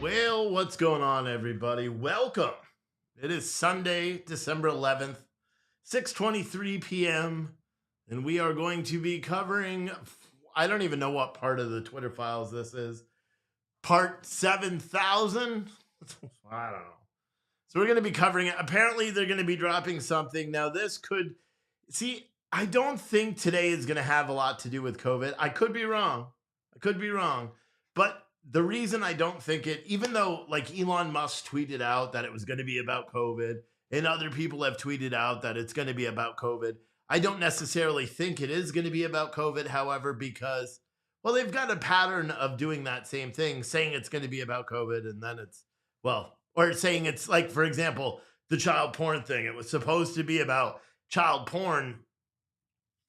Well, what's going on, everybody? Welcome. It is Sunday, December 11th, 6:23 p.m., and we are going to be covering I don't even know what part of the Twitter files this is. Part 7,000? I don't know. So we're going to be covering it. Apparently, they're going to be dropping something. Now, this could see, I don't think today is going to have a lot to do with COVID. I could be wrong. I could be wrong. But the reason I don't think it, even though like Elon Musk tweeted out that it was going to be about COVID, and other people have tweeted out that it's going to be about COVID, I don't necessarily think it is going to be about COVID. However, because, well, they've got a pattern of doing that same thing, saying it's going to be about COVID, and then it's, well, or saying it's like, for example, the child porn thing. It was supposed to be about child porn,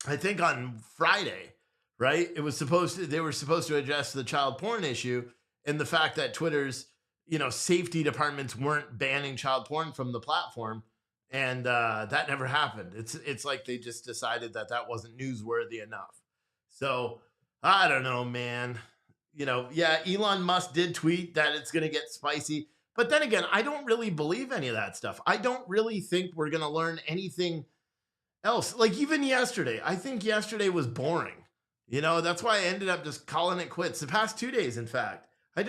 I think on Friday, right? They were supposed to address the child porn issue and the fact that Twitter's, safety departments weren't banning child porn from the platform. And that never happened. It's like they just decided that that wasn't newsworthy enough. So I don't know, man. Yeah, Elon Musk did tweet that it's going to get spicy. But then again, I don't really believe any of that stuff. I don't really think we're going to learn anything else. Like even yesterday, I think yesterday was boring. That's why I ended up just calling it quits. The past 2 days, in fact, I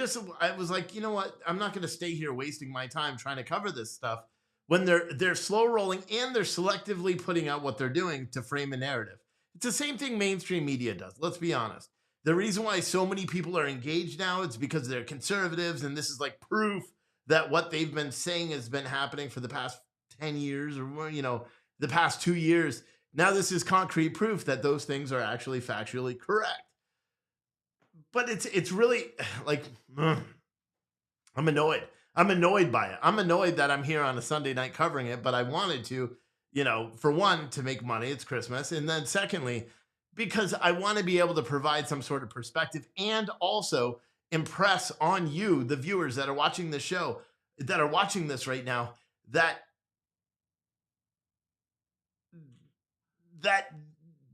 was like, you know what? I'm not going to stay here wasting my time trying to cover this stuff when they're slow rolling and they're selectively putting out what they're doing to frame a narrative. It's the same thing mainstream media does. Let's be honest. The reason why so many people are engaged now is because they're conservatives, and this is like proof that what they've been saying has been happening for the past 10 years or the past 2 years. Now this is concrete proof that those things are actually factually correct. But it's really like I'm annoyed. I'm annoyed by it. I'm annoyed that I'm here on a Sunday night covering it, but I wanted to, for one, to make money. It's Christmas. And then secondly, because I want to be able to provide some sort of perspective and also impress on you, the viewers that are watching the show, that are watching this right now, that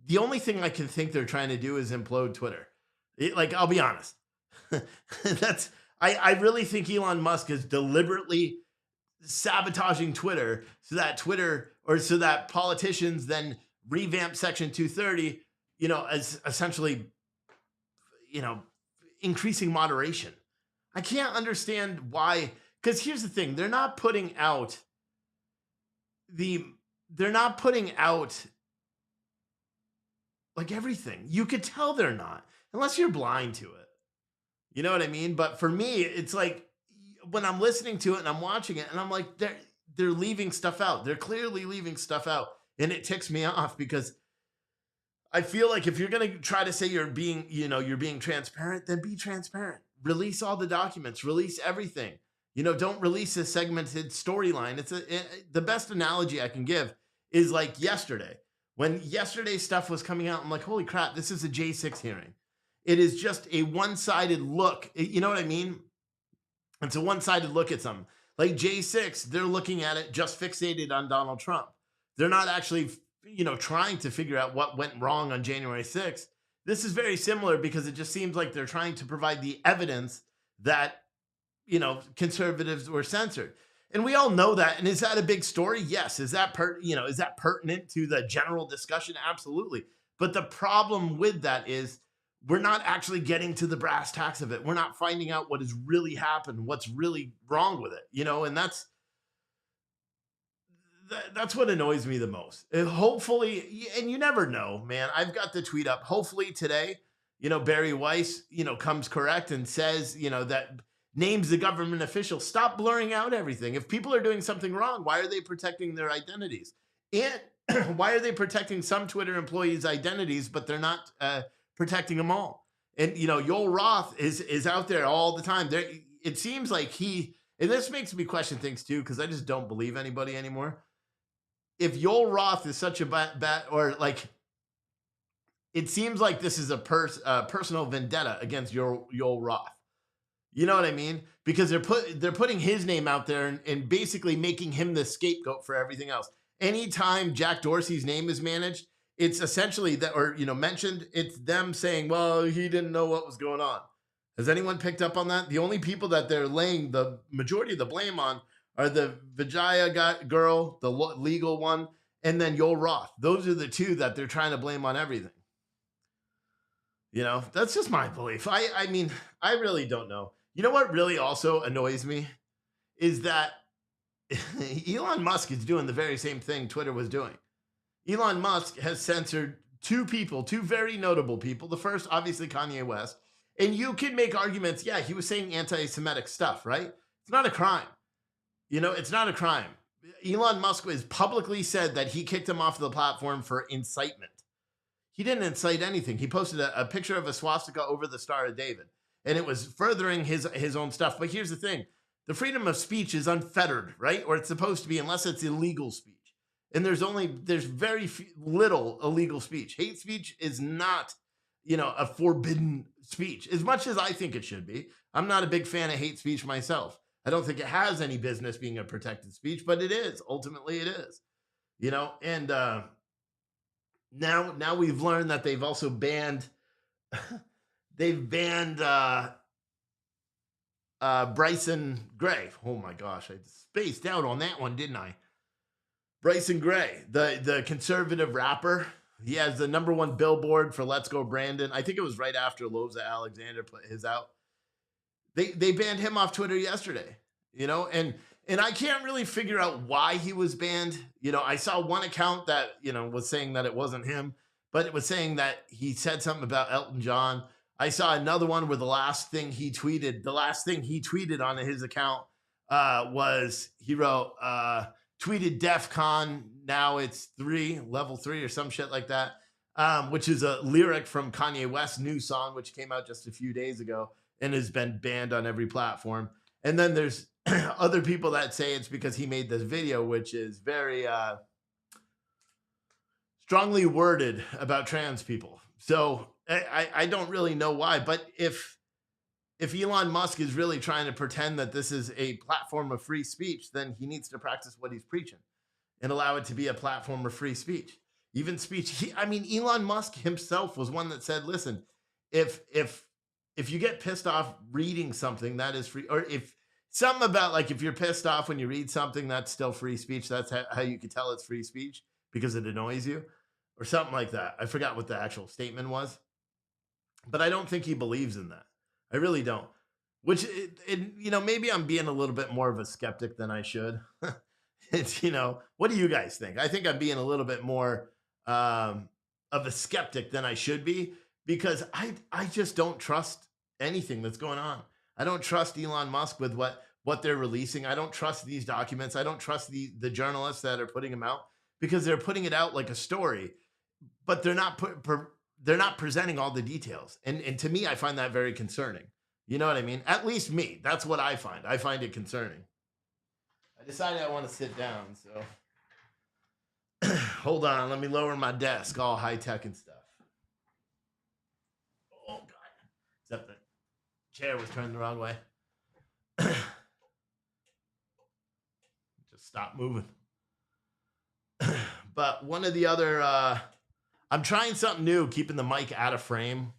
the only thing I can think they're trying to do is implode Twitter. Like, I'll be honest. I really think Elon Musk is deliberately sabotaging Twitter so that politicians then revamp Section 230, as essentially, increasing moderation. I can't understand why, because here's the thing, they're not putting out like everything. You could tell they're not, unless you're blind to it. You know what I mean? But for me, it's like when I'm listening to it and I'm watching it and I'm like, they're leaving stuff out. They're clearly leaving stuff out. And it ticks me off because I feel like if you're going to try to say you're being transparent, then be transparent. Release all the documents, release everything. Don't release a segmented storyline. The best analogy I can give is like yesterday. When yesterday's stuff was coming out, I'm like, holy crap, this is a J6 hearing. It is just a one-sided look. You know what I mean? It's a one-sided look at something. Like J6, they're looking at it just fixated on Donald Trump. They're not actually, trying to figure out what went wrong on January 6th. This is very similar because it just seems like they're trying to provide the evidence that, conservatives were censored. And we all know that. And is that a big story? Yes. Is that pertinent to the general discussion? Absolutely. But the problem with that is we're not actually getting to the brass tacks of it. We're not finding out what has really happened, what's really wrong with it, and that's what annoys me the most. And hopefully, and you never know, man. I've got the tweet up. Hopefully today, Barry Weiss, comes correct and says, that names the government official. Stop blurring out everything. If people are doing something wrong, why are they protecting their identities? And why are they protecting some Twitter employees' identities, but they're not protecting them all? And Yoel Roth is out there all the time. It seems like and this makes me question things too, because I just don't believe anybody anymore. If Yoel Roth is such a bad or like, it seems like this is a personal vendetta against Yoel Roth. You know what I mean? Because they're putting his name out there and basically making him the scapegoat for everything else. Anytime Jack Dorsey's name is managed, it's essentially that, or mentioned, it's them saying, well, he didn't know what was going on. Has anyone picked up on that? The only people that they're laying the majority of the blame on are the Vijaya girl, the legal one, and then Yoel Roth. Those are the two that they're trying to blame on everything. That's just my belief. I mean, I really don't know. You know what really also annoys me is that Elon Musk is doing the very same thing Twitter was doing. Elon Musk has censored two very notable people. The first, obviously, Kanye West. And you can make arguments. Yeah, he was saying anti-Semitic stuff, right? It's not a crime. It's not a crime. Elon Musk has publicly said that he kicked him off the platform for incitement. He didn't incite anything. He posted a picture of a swastika over the Star of David, and it was furthering his own stuff. But here's the thing. The freedom of speech is unfettered, right? Or it's supposed to be, unless it's illegal speech. And there's very little illegal speech. Hate speech is not, a forbidden speech, as much as I think it should be. I'm not a big fan of hate speech myself. I don't think it has any business being a protected speech, but it is. Ultimately, it is. And now we've learned that they've also banned Bryson Gray. Oh my gosh, I spaced out on that one, didn't I? Bryson Gray, the conservative rapper. He has the #1 billboard for Let's Go Brandon. I think it was right after Loza Alexander put his out. They banned him off Twitter yesterday, and I can't really figure out why he was banned. I saw one account that, was saying that it wasn't him, but it was saying that he said something about Elton John. I saw another one where the last thing he tweeted on his account was he wrote, tweeted DEF CON, now it's level 3 or some shit like that, which is a lyric from Kanye West's new song, which came out just a few days ago and has been banned on every platform. And then there's other people that say it's because he made this video, which is very strongly worded about trans people. So I don't really know why, but if Elon Musk is really trying to pretend that this is a platform of free speech, then he needs to practice what he's preaching and allow it to be a platform of free speech. Even speech. Elon Musk himself was one that said, listen, if you get pissed off reading something, that is free. Or if something about like, if you're pissed off when you read something, that's still free speech. That's how you can tell it's free speech, because it annoys you or something like that. I forgot what the actual statement was, but I don't think he believes in that. I really don't. Which, maybe I'm being a little bit more of a skeptic than I should. It's, what do you guys think? I think I'm being a little bit more of a skeptic than I should be, because I just don't trust anything that's going on. I don't trust Elon Musk with what they're releasing. I don't trust these documents. I don't trust the journalists that are putting them out, because they're putting it out like a story, but they're not presenting all the details. And to me, I find that very concerning. You know what I mean? At least me. That's what I find. I find it concerning. I decided I want to sit down, so hold on. Let me lower my desk, all high tech and stuff. Oh, God. Except the chair was turned the wrong way. Just stop moving. But one of the other... I'm trying something new, keeping the mic out of frame.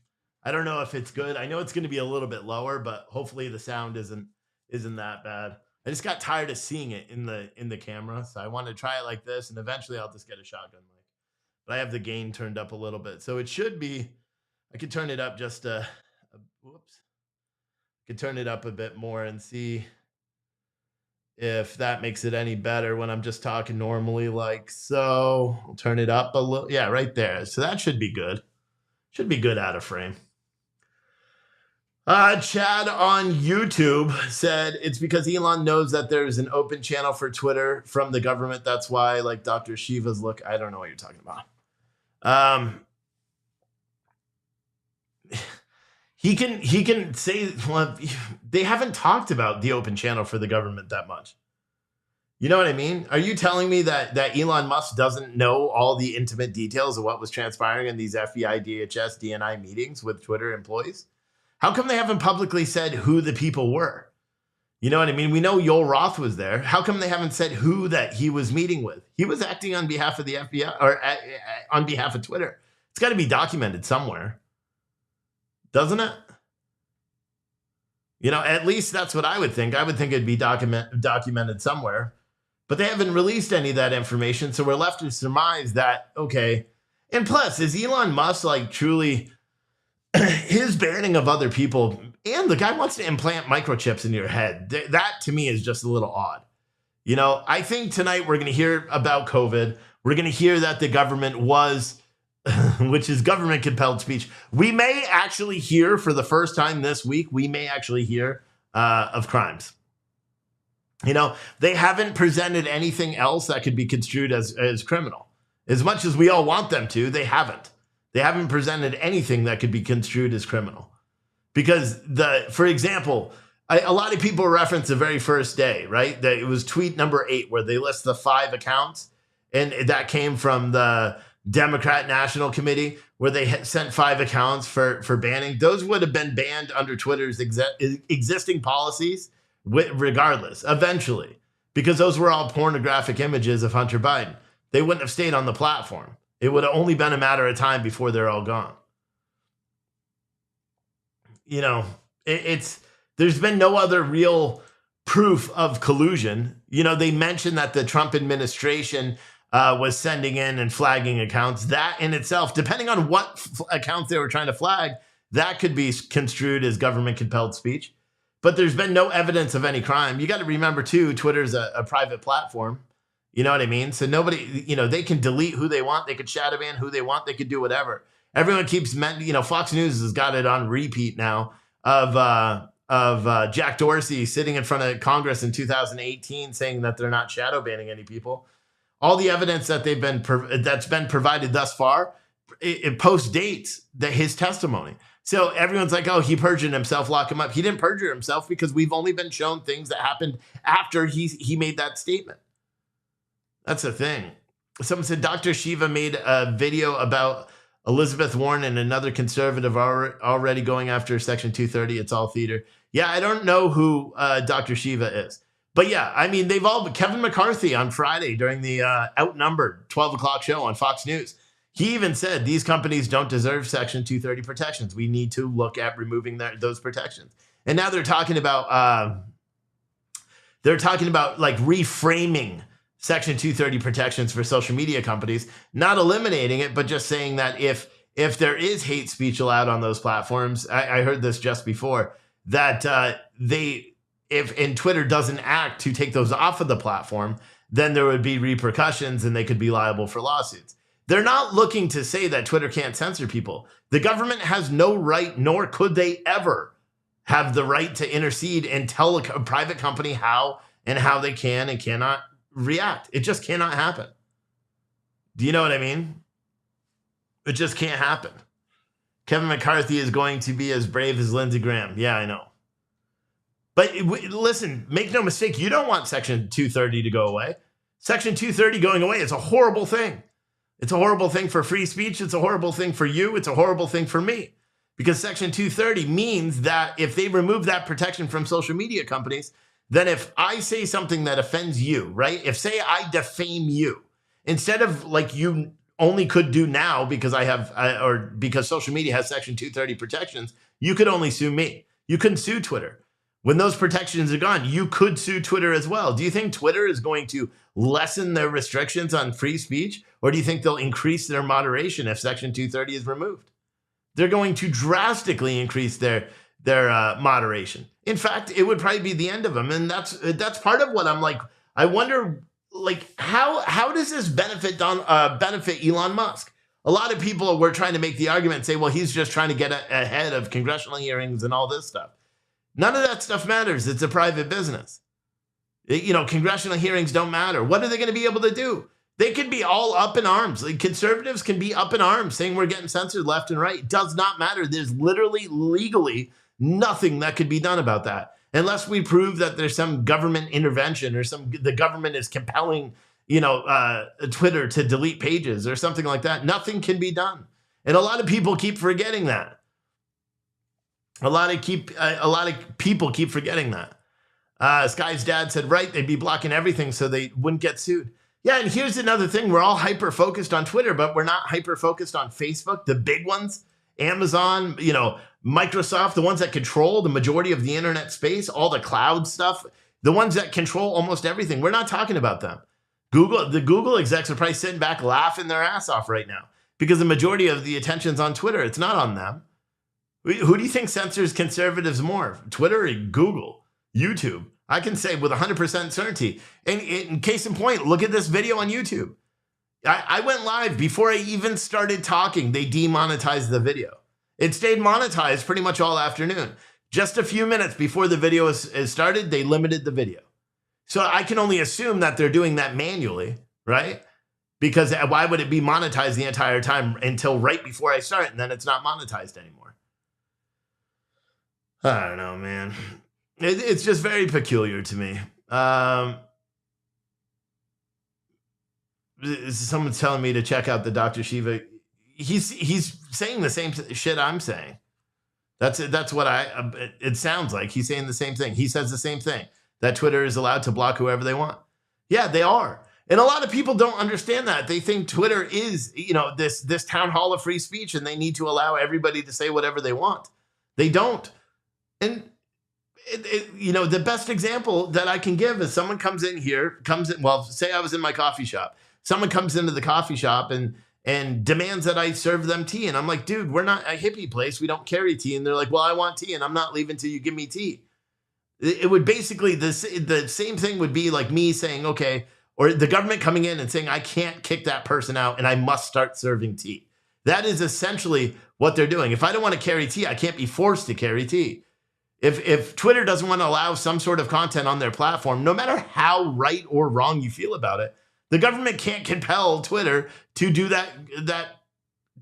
I don't know if it's good. I know it's going to be a little bit lower, but hopefully the sound isn't that bad. I just got tired of seeing it in the camera, so I wanted to try it like this, and eventually I'll just get a shotgun mic. But I have the gain turned up a little bit, so it should be. I could turn it up just whoops. I could turn it up a bit more and see if that makes it any better when I'm just talking normally, like so. I'll turn it up a little. Yeah, right there. So that should be good. Should be good out of frame. Chad on YouTube said it's because Elon knows that there's an open channel for Twitter from the government. That's why, like Dr. Shiva's look. I don't know what you're talking about. He can say, well, they haven't talked about the open channel for the government that much. You know what I mean? Are you telling me that Elon Musk doesn't know all the intimate details of what was transpiring in these FBI, DHS, DNI meetings with Twitter employees? How come they haven't publicly said who the people were? You know what I mean? We know Yoel Roth was there. How come they haven't said who that he was meeting with? He was acting on behalf of the FBI or on behalf of Twitter. It's got to be documented somewhere, doesn't it? At least that's what I would think. I would think it'd be documented somewhere, but they haven't released any of that information. So we're left to surmise that, okay. And plus, is Elon Musk like truly his banning of other people, and the guy wants to implant microchips in your head. That to me is just a little odd. I think tonight we're going to hear about COVID. We're going to hear that the government was, which is government-compelled speech. We may actually hear for the first time this week, of crimes. They haven't presented anything else that could be construed as criminal. As much as we all want them to, they haven't. They haven't presented anything that could be construed as criminal. Because, for example, a lot of people reference the very first day, right? That it was tweet number 8 where they list the 5 accounts. And that came from the Democrat National Committee where they had sent 5 accounts for banning. Those would have been banned under Twitter's existing policies regardless, eventually. Because those were all pornographic images of Hunter Biden. They wouldn't have stayed on the platform. It would have only been a matter of time before they're all gone. There's been no other real proof of collusion. They mentioned that the Trump administration was sending in and flagging accounts. That in itself, depending on what accounts they were trying to flag, that could be construed as government-compelled speech. But there's been no evidence of any crime. You got to remember, too, Twitter's a private platform. You know what I mean? So nobody, they can delete who they want. They could shadow ban who they want. They could do whatever. Everyone keeps, Fox News has got it on repeat now of Jack Dorsey sitting in front of Congress in 2018 saying that they're not shadow banning any people. All the evidence that that's been provided thus far, it post dates his testimony. So everyone's like, oh, he perjured himself, lock him up. He didn't perjure himself because we've only been shown things that happened after he made that statement. That's the thing. Someone said Dr. Shiva made a video about Elizabeth Warren and another conservative already going after Section 230. It's all theater. Yeah, I don't know who Dr. Shiva is. But yeah, I mean, Kevin McCarthy on Friday during the Outnumbered 12 o'clock show on Fox News, he even said these companies don't deserve Section 230 protections. We need to look at removing those protections. And now they're talking about like reframing Section 230 protections for social media companies, not eliminating it, but just saying that if there is hate speech allowed on those platforms, I heard this just before, that if Twitter doesn't act to take those off of the platform, then there would be repercussions and they could be liable for lawsuits. They're not looking to say that Twitter can't censor people. The government has no right, nor could they ever have the right to intercede and tell a private company how they can and cannot react. It just cannot happen. Do you know what I mean? It just can't happen. Kevin McCarthy is going to be as brave as Lindsey Graham. Yeah, I know. But listen, make no mistake, you don't want Section 230 to go away. Section 230 going away is a horrible thing. It's a horrible thing for free speech. It's a horrible thing for you. It's a horrible thing for me. Because Section 230 means that if they remove that protection from social media companies, then if I say something that offends you, right? If say I defame you, instead of like you only could do now because because social media has Section 230 protections, you could only sue me. You couldn't sue Twitter. When those protections are gone, you could sue Twitter as well. Do you think Twitter is going to lessen their restrictions on free speech? Or do you think they'll increase their moderation if Section 230 is removed? They're going to drastically increase their moderation. In fact, it would probably be the end of them. And that's part of what I'm like, I wonder, like, how does this benefit Elon Musk? A lot of people were trying to make the argument and say, well, he's just trying to get ahead of congressional hearings and all this stuff. None of that stuff matters. It's a private business. Congressional hearings don't matter. What are they going to be able to do? They could be all up in arms. Like, conservatives can be up in arms saying we're getting censored left and right. It does not matter. There's literally, legally, nothing that could be done about that. Unless we prove that there's some government intervention or the government is compelling, Twitter to delete pages or something like that. Nothing can be done. And a lot of people keep forgetting that. A lot of people keep forgetting that. Sky's dad said, right, they'd be blocking everything so they wouldn't get sued. Yeah, and here's another thing. We're all hyper-focused on Twitter, but we're not hyper-focused on Facebook, the big ones, Amazon, Microsoft, the ones that control the majority of the internet space, all the cloud stuff, the ones that control almost everything. We're not talking about them. The Google execs are probably sitting back laughing their ass off right now because the majority of the attention's on Twitter. It's not on them. Who do you think censors conservatives more? Twitter or Google? YouTube? I can say with 100% certainty. And in case in point, look at this video on YouTube. I went live before I even started talking. They demonetized the video. It stayed monetized pretty much all afternoon. Just a few minutes before the video is started, they limited the video. So I can only assume that they're doing that manually, right? Because why would it be monetized the entire time until right before I start and then it's not monetized anymore? I don't know, man. It's just very peculiar to me. Someone's telling me to check out the Dr. Shiva. He's saying the same shit I'm saying. That's what it sounds like. He's saying the same thing. He says the same thing, that Twitter is allowed to block whoever they want. Yeah, they are. And a lot of people don't understand that. They think Twitter is, this town hall of free speech and they need to allow everybody to say whatever they want. They don't. And the best example that I can give is someone comes in, say I was in my coffee shop. Someone comes into the coffee shop and demands that I serve them tea. And I'm like, dude, we're not a hippie place. We don't carry tea. And they're like, well, I want tea and I'm not leaving till you give me tea. It would basically, the same thing would be like me saying, okay, or the government coming in and saying, I can't kick that person out and I must start serving tea. That is essentially what they're doing. If I don't want to carry tea, I can't be forced to carry tea. If Twitter doesn't want to allow some sort of content on their platform, no matter how right or wrong you feel about it, the government can't compel Twitter to do that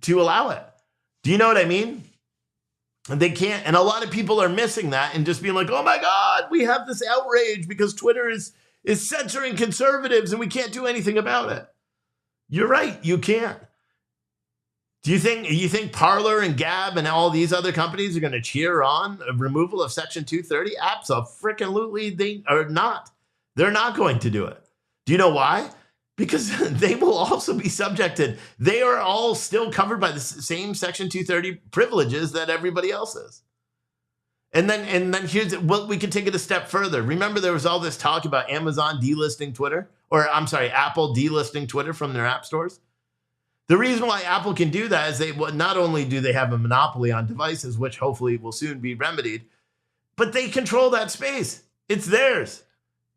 to allow it. Do you know what I mean? And they can't. And a lot of people are missing that and just being like, oh my God, we have this outrage because Twitter is censoring conservatives and we can't do anything about it. You're right. You can't. Do you think Parler and Gab and all these other companies are going to cheer on a removal of Section 230? Absolutely, they are not. They're not going to do it. Do you know why? Because they will also be subjected. They are all still covered by the same Section 230 privileges that everybody else is. And then here's what we can take it a step further. Remember, there was all this talk about Amazon delisting Twitter, or I'm sorry, Apple delisting Twitter from their app stores. The reason why Apple can do that is not only do they have a monopoly on devices, which hopefully will soon be remedied, but they control that space. It's theirs.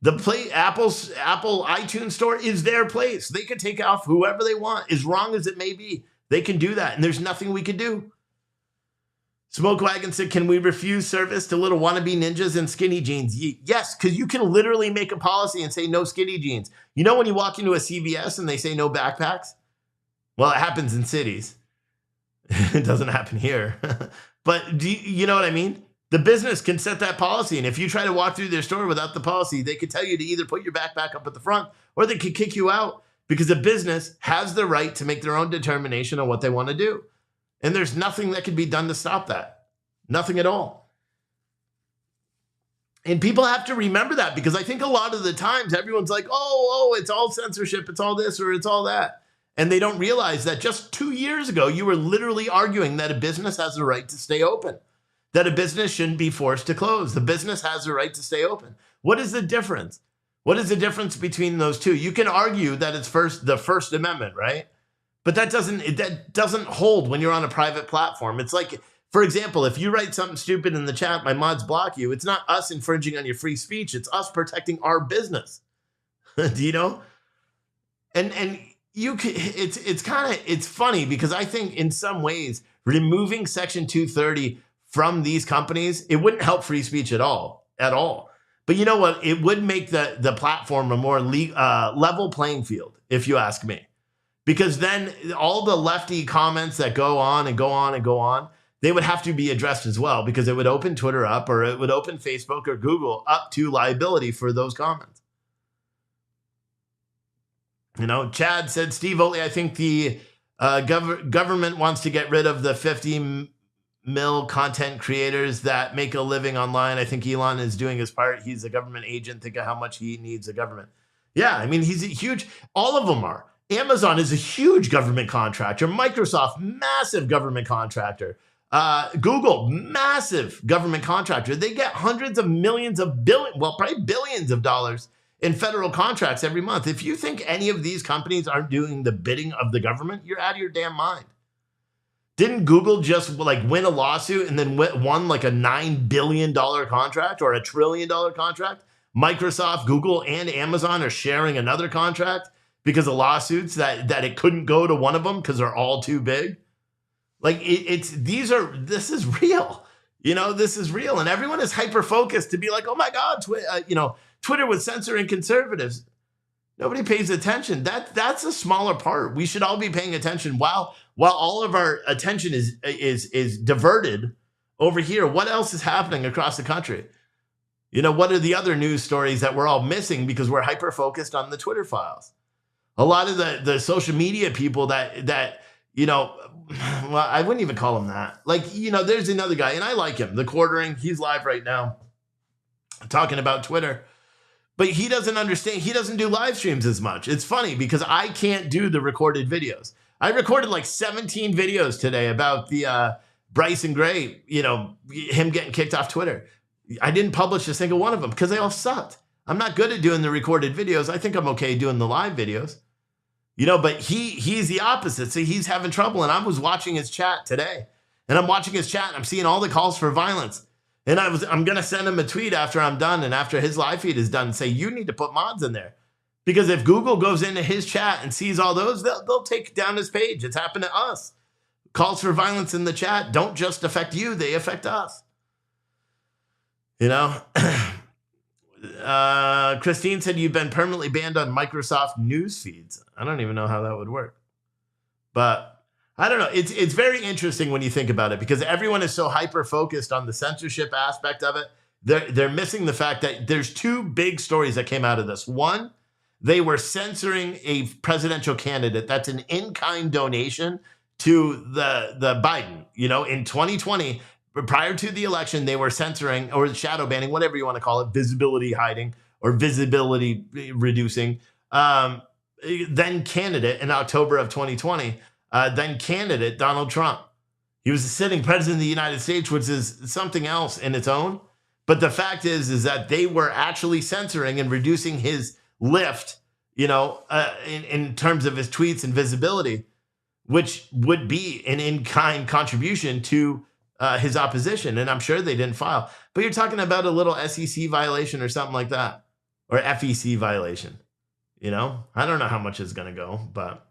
Apple iTunes store is their place. They can take off whoever they want, as wrong as it may be. They can do that, and there's nothing we can do. Smoke Wagon said, can we refuse service to little wannabe ninjas in skinny jeans? Yes, because you can literally make a policy and say no skinny jeans. You know when you walk into a CVS and they say no backpacks? Well, it happens in cities. It doesn't happen here. But you know what I mean? The business can set that policy. And if you try to walk through their store without the policy, they could tell you to either put your backpack up at the front or they could kick you out because the business has the right to make their own determination on what they want to do. And there's nothing that can be done to stop that. Nothing at all. And people have to remember that because I think a lot of the times everyone's like, oh, it's all censorship. It's all this or it's all that. And they don't realize that just 2 years ago, you were literally arguing that a business has the right to stay open, that a business shouldn't be forced to close. The business has the right to stay open. What is the difference? What is the difference between those two? You can argue that it's the First Amendment, right? But that doesn't hold when you're on a private platform. It's like, for example, if you write something stupid in the chat, my mods block you. It's not us infringing on your free speech. It's us protecting our business. Do you know? And you can, it's funny because I think in some ways removing Section 230 from these companies, it wouldn't help free speech at all. But you know what? It would make the platform a more level playing field, if you ask me. Because then all the lefty comments that go on and go on and go on, they would have to be addressed as well because it would open Twitter up or it would open Facebook or Google up to liability for those comments. You know, Chad said, Steve Oatley, I think the government wants to get rid of the 50 mil content creators that make a living online. I think Elon is doing his part. He's a government agent. Think of how much he needs the government. Yeah, I mean, he's a huge, all of them are. Amazon is a huge government contractor. Microsoft, massive government contractor. Google, massive government contractor. They get hundreds of millions of probably billions of dollars in federal contracts every month. If you think any of these companies aren't doing the bidding of the government, you're out of your damn mind. Didn't Google just win a lawsuit and then won like a $9 billion contract or a $1 trillion contract? Microsoft, Google, and Amazon are sharing another contract because of lawsuits that it couldn't go to one of them because they're all too big. This is real. This is real. And everyone is hyper-focused to be like, oh my God, Twitter was censoring conservatives. Nobody pays attention. That's a smaller part. We should all be paying attention while all of our attention is diverted over here. What else is happening across the country? What are the other news stories that we're all missing because we're hyper-focused on the Twitter files? A lot of the social media people that well, I wouldn't even call him that. There's another guy, and I like him, The Quartering. He's live right now talking about Twitter. But he doesn't understand. He doesn't do live streams as much. It's funny because I can't do the recorded videos. I recorded like 17 videos today about the Bryson Gray, him getting kicked off Twitter. I didn't publish a single one of them because they all sucked. I'm not good at doing the recorded videos. I think I'm okay doing the live videos. But he's the opposite. So he's having trouble. And I was watching his chat today. And I'm watching his chat and I'm seeing all the calls for violence. And I'm going to send him a tweet after I'm done and after his live feed is done and say, you need to put mods in there. Because if Google goes into his chat and sees all those, they'll take down his page. It's happened to us. Calls for violence in the chat don't just affect you, they affect us. Christine said you've been permanently banned on Microsoft news feeds. I don't even know how that would work. But I don't know. It's very interesting when you think about it because everyone is so hyper-focused on the censorship aspect of it. They're missing the fact that there's two big stories that came out of this. One, they were censoring a presidential candidate. That's an in-kind donation to the Biden. In 2020, prior to the election, they were censoring or shadow banning, whatever you want to call it, visibility hiding or visibility reducing. Then candidate in October of 2020, then candidate Donald Trump. He was a sitting president of the United States, which is something else in its own. But the fact is that they were actually censoring and reducing his lift, in terms of his tweets and visibility, which would be an in-kind contribution to his opposition. And I'm sure they didn't file. But you're talking about a little SEC violation or something like that, or FEC violation. I don't know how much is going to go, but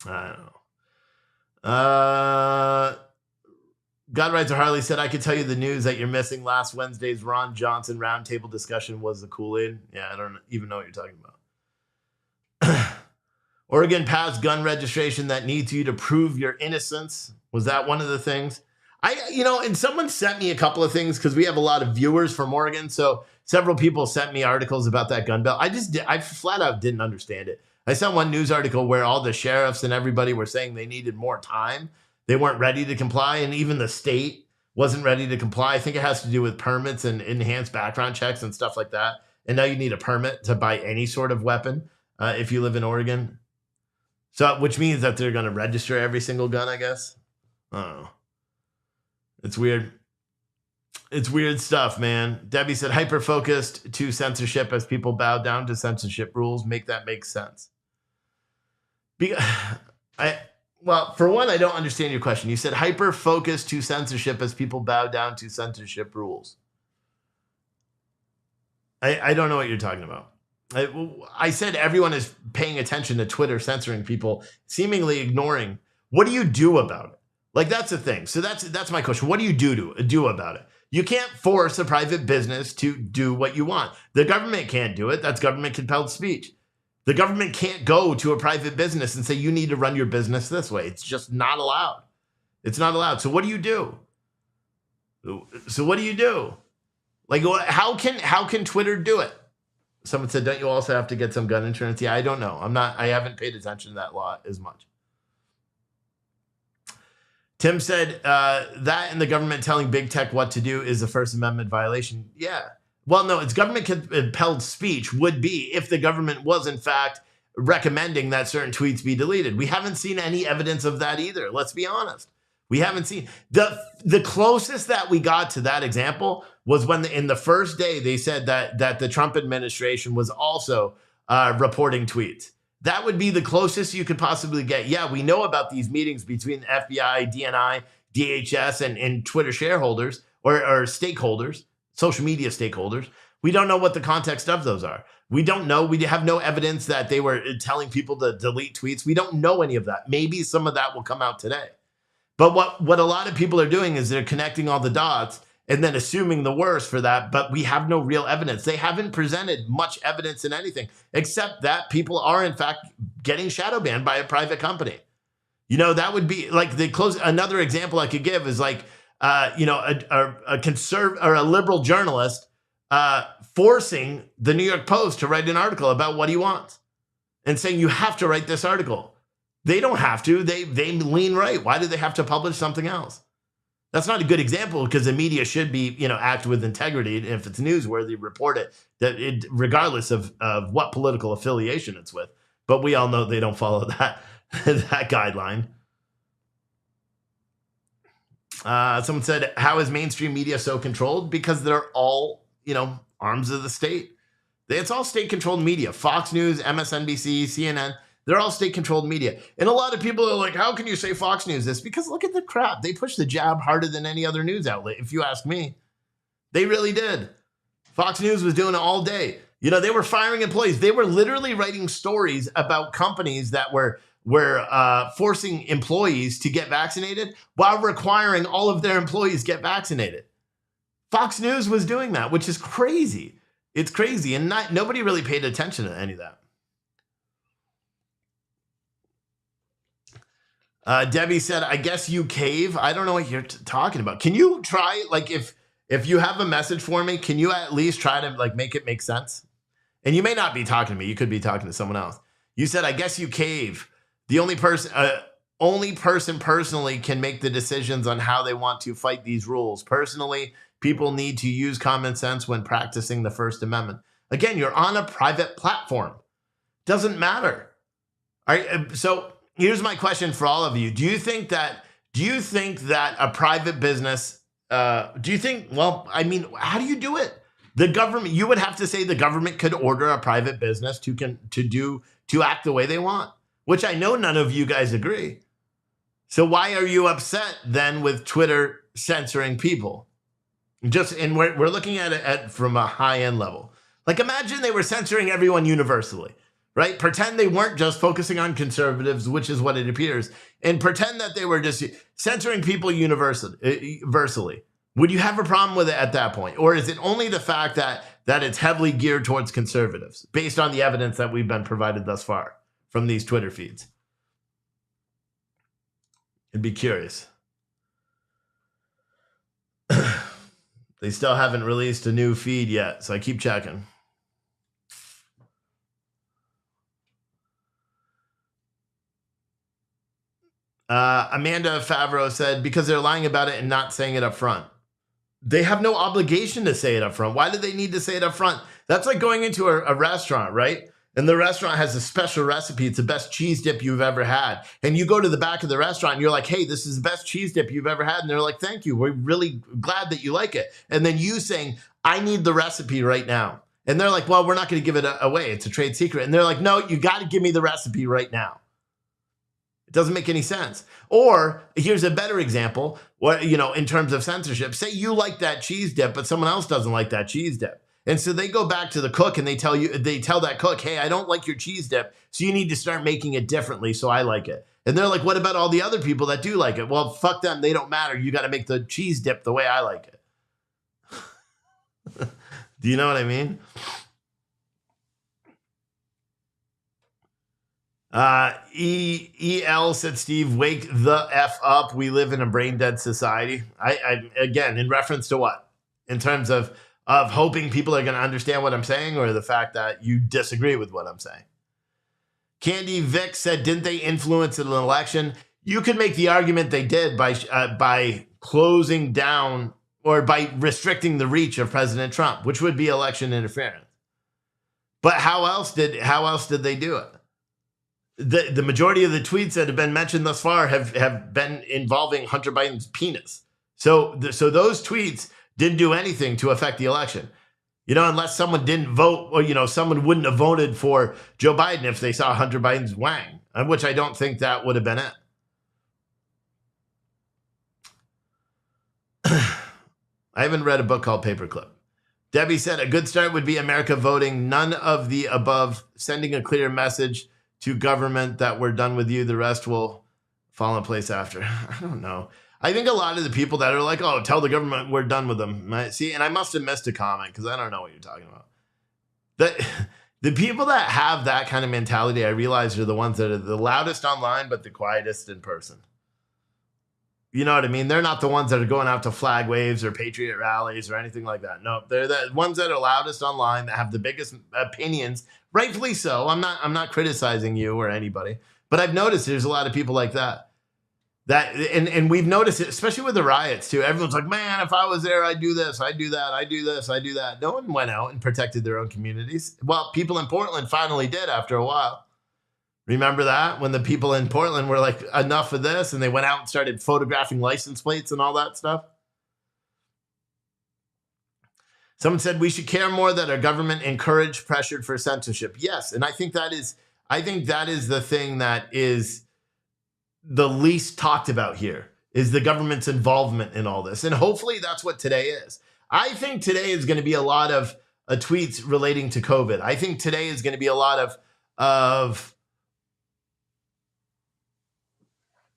I don't know. God Rides a Harley said, I could tell you the news that you're missing. Last Wednesday's Ron Johnson roundtable discussion was the Kool-Aid. Yeah, I don't even know what you're talking about. Oregon passed gun registration that needs you to prove your innocence. Was that one of the things? And someone sent me a couple of things because we have a lot of viewers from Oregon. So several people sent me articles about that gun bill. I flat out didn't understand it. I saw one news article where all the sheriffs and everybody were saying they needed more time. They weren't ready to comply, and even the state wasn't ready to comply. I think it has to do with permits and enhanced background checks and stuff like that. And now you need a permit to buy any sort of weapon if you live in Oregon. So, which means that they're going to register every single gun, I guess. I don't know. It's weird. It's weird stuff, man. Debbie said, hyper-focused to censorship as people bow down to censorship rules. Make that make sense. Well, for one, I don't understand your question. You said hyper-focused to censorship as people bow down to censorship rules. I don't know what you're talking about. I said everyone is paying attention to Twitter censoring people, seemingly ignoring. What do you do about it? That's the thing. So that's my question. What do you do about it? You can't force a private business to do what you want. The government can't do it. That's government-compelled speech. The government can't go to a private business and say, you need to run your business this way. It's just not allowed. It's not allowed. So what do you do? How can Twitter do it? Someone said, don't you also have to get some gun insurance? Yeah, I don't know. I haven't paid attention to that law as much. Tim said that and the government telling big tech what to do is a First Amendment violation. Yeah. Well, no, it's government-compelled speech would be if the government was, in fact, recommending that certain tweets be deleted. We haven't seen any evidence of that either. Let's be honest. We haven't seen the closest that we got to that example was when in the first day they said that the Trump administration was also reporting tweets. That would be the closest you could possibly get. Yeah, we know about these meetings between the FBI, DNI, DHS, and Twitter shareholders or stakeholders, social media stakeholders. We don't know what the context of those are. We don't know. We have no evidence that they were telling people to delete tweets. We don't know any of that. Maybe some of that will come out today. But what a lot of people are doing is they're connecting all the dots and then assuming the worst for that. But we have no real evidence. They haven't presented much evidence in anything, except that people are, in fact, getting shadow banned by a private company. You know, that would be like another example I could give is like, a liberal journalist forcing the New York Post to write an article about what he wants and saying, you have to write this article. They don't have to. They lean right. Why do they have to publish something else? That's not a good example because the media should be, act with integrity. And if it's newsworthy, report it, regardless of what political affiliation it's with. But we all know they don't follow that guideline. Someone said, how is mainstream media so controlled? Because they're all, arms of the state. It's all state-controlled media. Fox News, MSNBC, CNN. They're all state-controlled media. And a lot of people are like, how can you say Fox News this? Because look at the crap. They push the jab harder than any other news outlet, if you ask me. They really did. Fox News was doing it all day. They were firing employees. They were literally writing stories about companies that were forcing employees to get vaccinated while requiring all of their employees get vaccinated. Fox News was doing that, which is crazy. It's crazy. And nobody really paid attention to any of that. Debbie said, I guess you cave. I don't know what you're talking about. Can you try, like, if you have a message for me, can you at least try to make it make sense? And you may not be talking to me. You could be talking to someone else. You said, I guess you cave. The only person personally can make the decisions on how they want to fight these rules. Personally, people need to use common sense when practicing the First Amendment. Again, you're on a private platform. Doesn't matter. All right. So here's my question for all of you. Do you think that a private business, how do you do it? The government, you would have to say the government could order a private business to act the way they want, which I know none of you guys agree. So why are you upset then with Twitter censoring people? And we're looking at it from a high-end level. Like, imagine they were censoring everyone universally. Right? Pretend they weren't just focusing on conservatives, which is what it appears, and pretend that they were just censoring people universally. Would you have a problem with it at that point? Or is it only the fact that it's heavily geared towards conservatives based on the evidence that we've been provided thus far from these Twitter feeds? I'd be curious. They still haven't released a new feed yet, so I keep checking. Amanda Favreau said, because they're lying about it and not saying it up front. They have no obligation to say it up front. Why do they need to say it up front? That's like going into a restaurant, right? And the restaurant has a special recipe. It's the best cheese dip you've ever had. And you go to the back of the restaurant and you're like, hey, this is the best cheese dip you've ever had. And they're like, thank you. We're really glad that you like it. And then you saying, I need the recipe right now. And they're like, well, we're not going to give it away. It's a trade secret. And they're like, no, you got to give me the recipe right now. It doesn't make any sense. Or here's a better example, in terms of censorship. Say you like that cheese dip, but someone else doesn't like that cheese dip. And so they go back to the cook and they tell that cook, hey, I don't like your cheese dip, so you need to start making it differently so I like it. And they're like, what about all the other people that do like it? Well, fuck them. They don't matter. You got to make the cheese dip the way I like it. Do you know what I mean? EL said, Steve, wake the F up. We live in a brain dead society. I again, in reference to what? In terms of hoping people are going to understand what I'm saying, or the fact that you disagree with what I'm saying? Candy Vic said, didn't they influence an election? You could make the argument they did by closing down or by restricting the reach of President Trump, which would be election interference. But how else did they do it? the majority of the tweets that have been mentioned thus far have been involving Hunter Biden's penis. So those tweets didn't do anything to affect the election. Unless someone didn't vote, or, someone wouldn't have voted for Joe Biden if they saw Hunter Biden's wang, which I don't think that would have been it. I haven't read a book called Paperclip. Debbie said a good start would be America voting none of the above, sending a clear message to government that we're done with you. The rest will fall in place after. I don't know. I think a lot of the people that are like, oh, tell the government we're done with them. See, and I must have missed a comment because I don't know what you're talking about. The people that have that kind of mentality, I realize, are the ones that are the loudest online, but the quietest in person. You know what I mean? They're not the ones that are going out to flag waves or patriot rallies or anything like that. No, they're the ones that are loudest online, that have the biggest opinions, rightfully so. I'm not criticizing you or anybody, but I've noticed there's a lot of people like that. And we've noticed it, especially with the riots too. Everyone's like, man, if I was there, I'd do this, I'd do that, I'd do this, I'd do that. No one went out and protected their own communities. Well, people in Portland finally did after a while. Remember that? When the people in Portland were like, enough of this, and they went out and started photographing license plates and all that stuff. Someone said we should care more that our government encouraged, pressured for censorship. Yes, and I think that is the thing that is the least talked about here, is the government's involvement in all this. And hopefully that's what today is. I think today is going to be a lot of tweets relating to COVID. I think today is going to be a lot of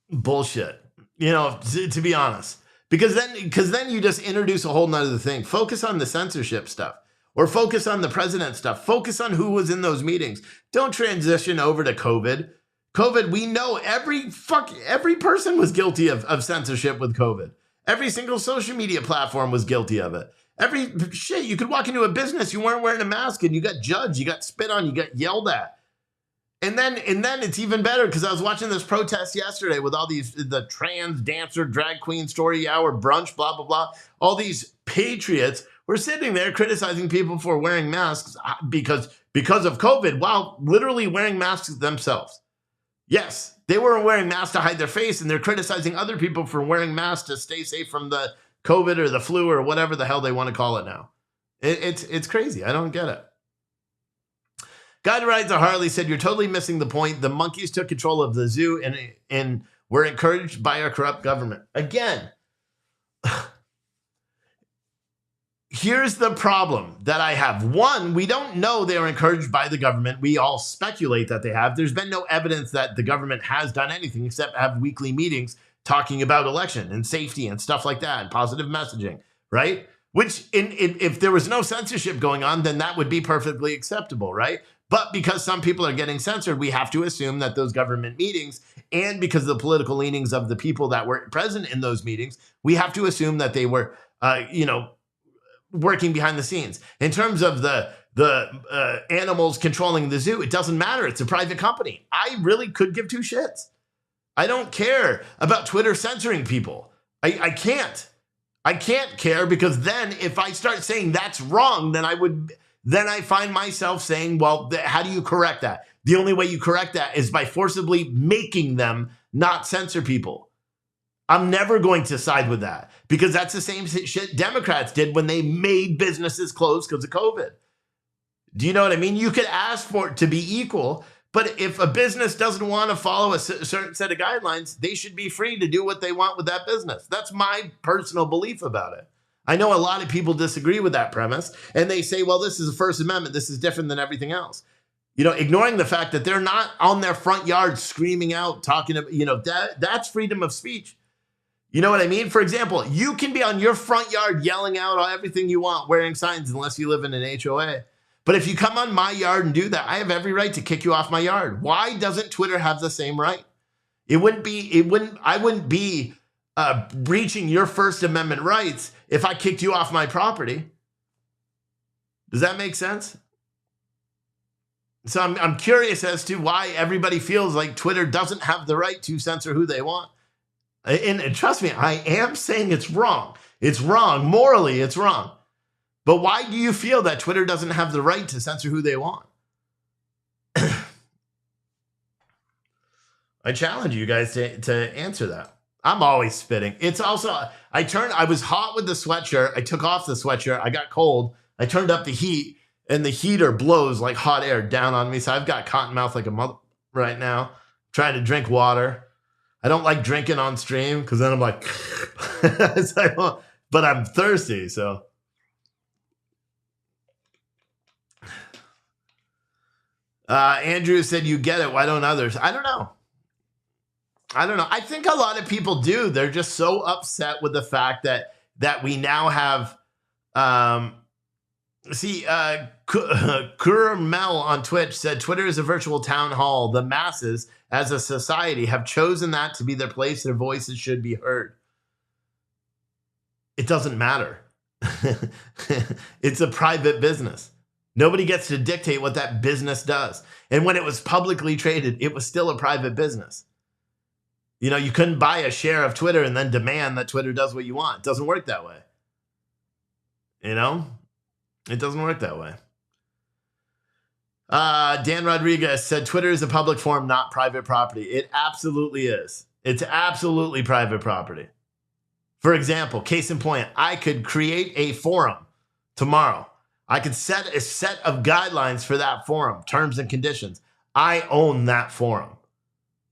bullshit, to be honest, because then you just introduce a whole nother thing. Focus on the censorship stuff, or focus on the president stuff. Focus on who was in those meetings. Don't transition over to COVID. We know every person was guilty of censorship with COVID. Every single social media platform was guilty of it. You could walk into a business, you weren't wearing a mask, and you got judged, you got spit on, you got yelled at. And then it's even better, because I was watching this protest yesterday with all the trans dancer, drag queen, story hour, brunch, blah, blah, blah. All these patriots were sitting there criticizing people for wearing masks because of COVID, while literally wearing masks themselves. Yes, they weren't wearing masks to hide their face, and they're criticizing other people for wearing masks to stay safe from the COVID or the flu or whatever the hell they want to call it now. It's crazy. I don't get it. Guy who rides a Harley said, you're totally missing the point. The monkeys took control of the zoo and were encouraged by our corrupt government. Again, here's the problem that I have. One, we don't know they were encouraged by the government. We all speculate that they have. There's been no evidence that the government has done anything except have weekly meetings talking about election and safety and stuff like that and positive messaging, right? Which, if there was no censorship going on, then that would be perfectly acceptable, right? But because some people are getting censored, we have to assume that those government meetings, and because of the political leanings of the people that were present in those meetings, we have to assume that they were, working behind the scenes. In terms of the animals controlling the zoo, it doesn't matter. It's a private company. I really could give two shits. I don't care about Twitter censoring people. I can't. I can't care, because then if I start saying that's wrong, then I find myself saying, well, how do you correct that? The only way you correct that is by forcibly making them not censor people. I'm never going to side with that, because that's the same shit Democrats did when they made businesses close because of COVID. Do you know what I mean? You could ask for it to be equal, but if a business doesn't want to follow a certain set of guidelines, they should be free to do what they want with that business. That's my personal belief about it. I know a lot of people disagree with that premise, and they say, well, this is the First Amendment. This is different than everything else. Ignoring the fact that they're not on their front yard screaming out, talking about, that's freedom of speech. You know what I mean? For example, you can be on your front yard yelling out everything you want, wearing signs, unless you live in an HOA. But if you come on my yard and do that, I have every right to kick you off my yard. Why doesn't Twitter have the same right? I wouldn't be breaching your First Amendment rights if I kicked you off my property. Does that make sense? So I'm curious as to why everybody feels like Twitter doesn't have the right to censor who they want. And trust me, I am saying it's wrong. It's wrong. Morally, it's wrong. But why do you feel that Twitter doesn't have the right to censor who they want? I challenge you guys to answer that. I'm always spitting. It's also, I was hot with the sweatshirt. I took off the sweatshirt. I got cold. I turned up the heat, and the heater blows like hot air down on me. So I've got cotton mouth like a mother right now, trying to drink water. I don't like drinking on stream because then I'm like, but I'm thirsty. So Andrew said, you get it. Why don't others? I don't know. I think a lot of people do. They're just so upset with the fact that we now have, Kurmel on Twitch said, Twitter is a virtual town hall. The masses as a society have chosen that to be their place. Their voices should be heard. It doesn't matter. It's a private business. Nobody gets to dictate what that business does. And when it was publicly traded, it was still a private business. You know, you couldn't buy a share of Twitter and then demand that Twitter does what you want. It doesn't work that way. You know, it doesn't work that way. Dan Rodriguez said, Twitter is a public forum, not private property. It absolutely is. It's absolutely private property. For example, case in point, I could create a forum tomorrow. I could set a set of guidelines for that forum, terms and conditions. I own that forum.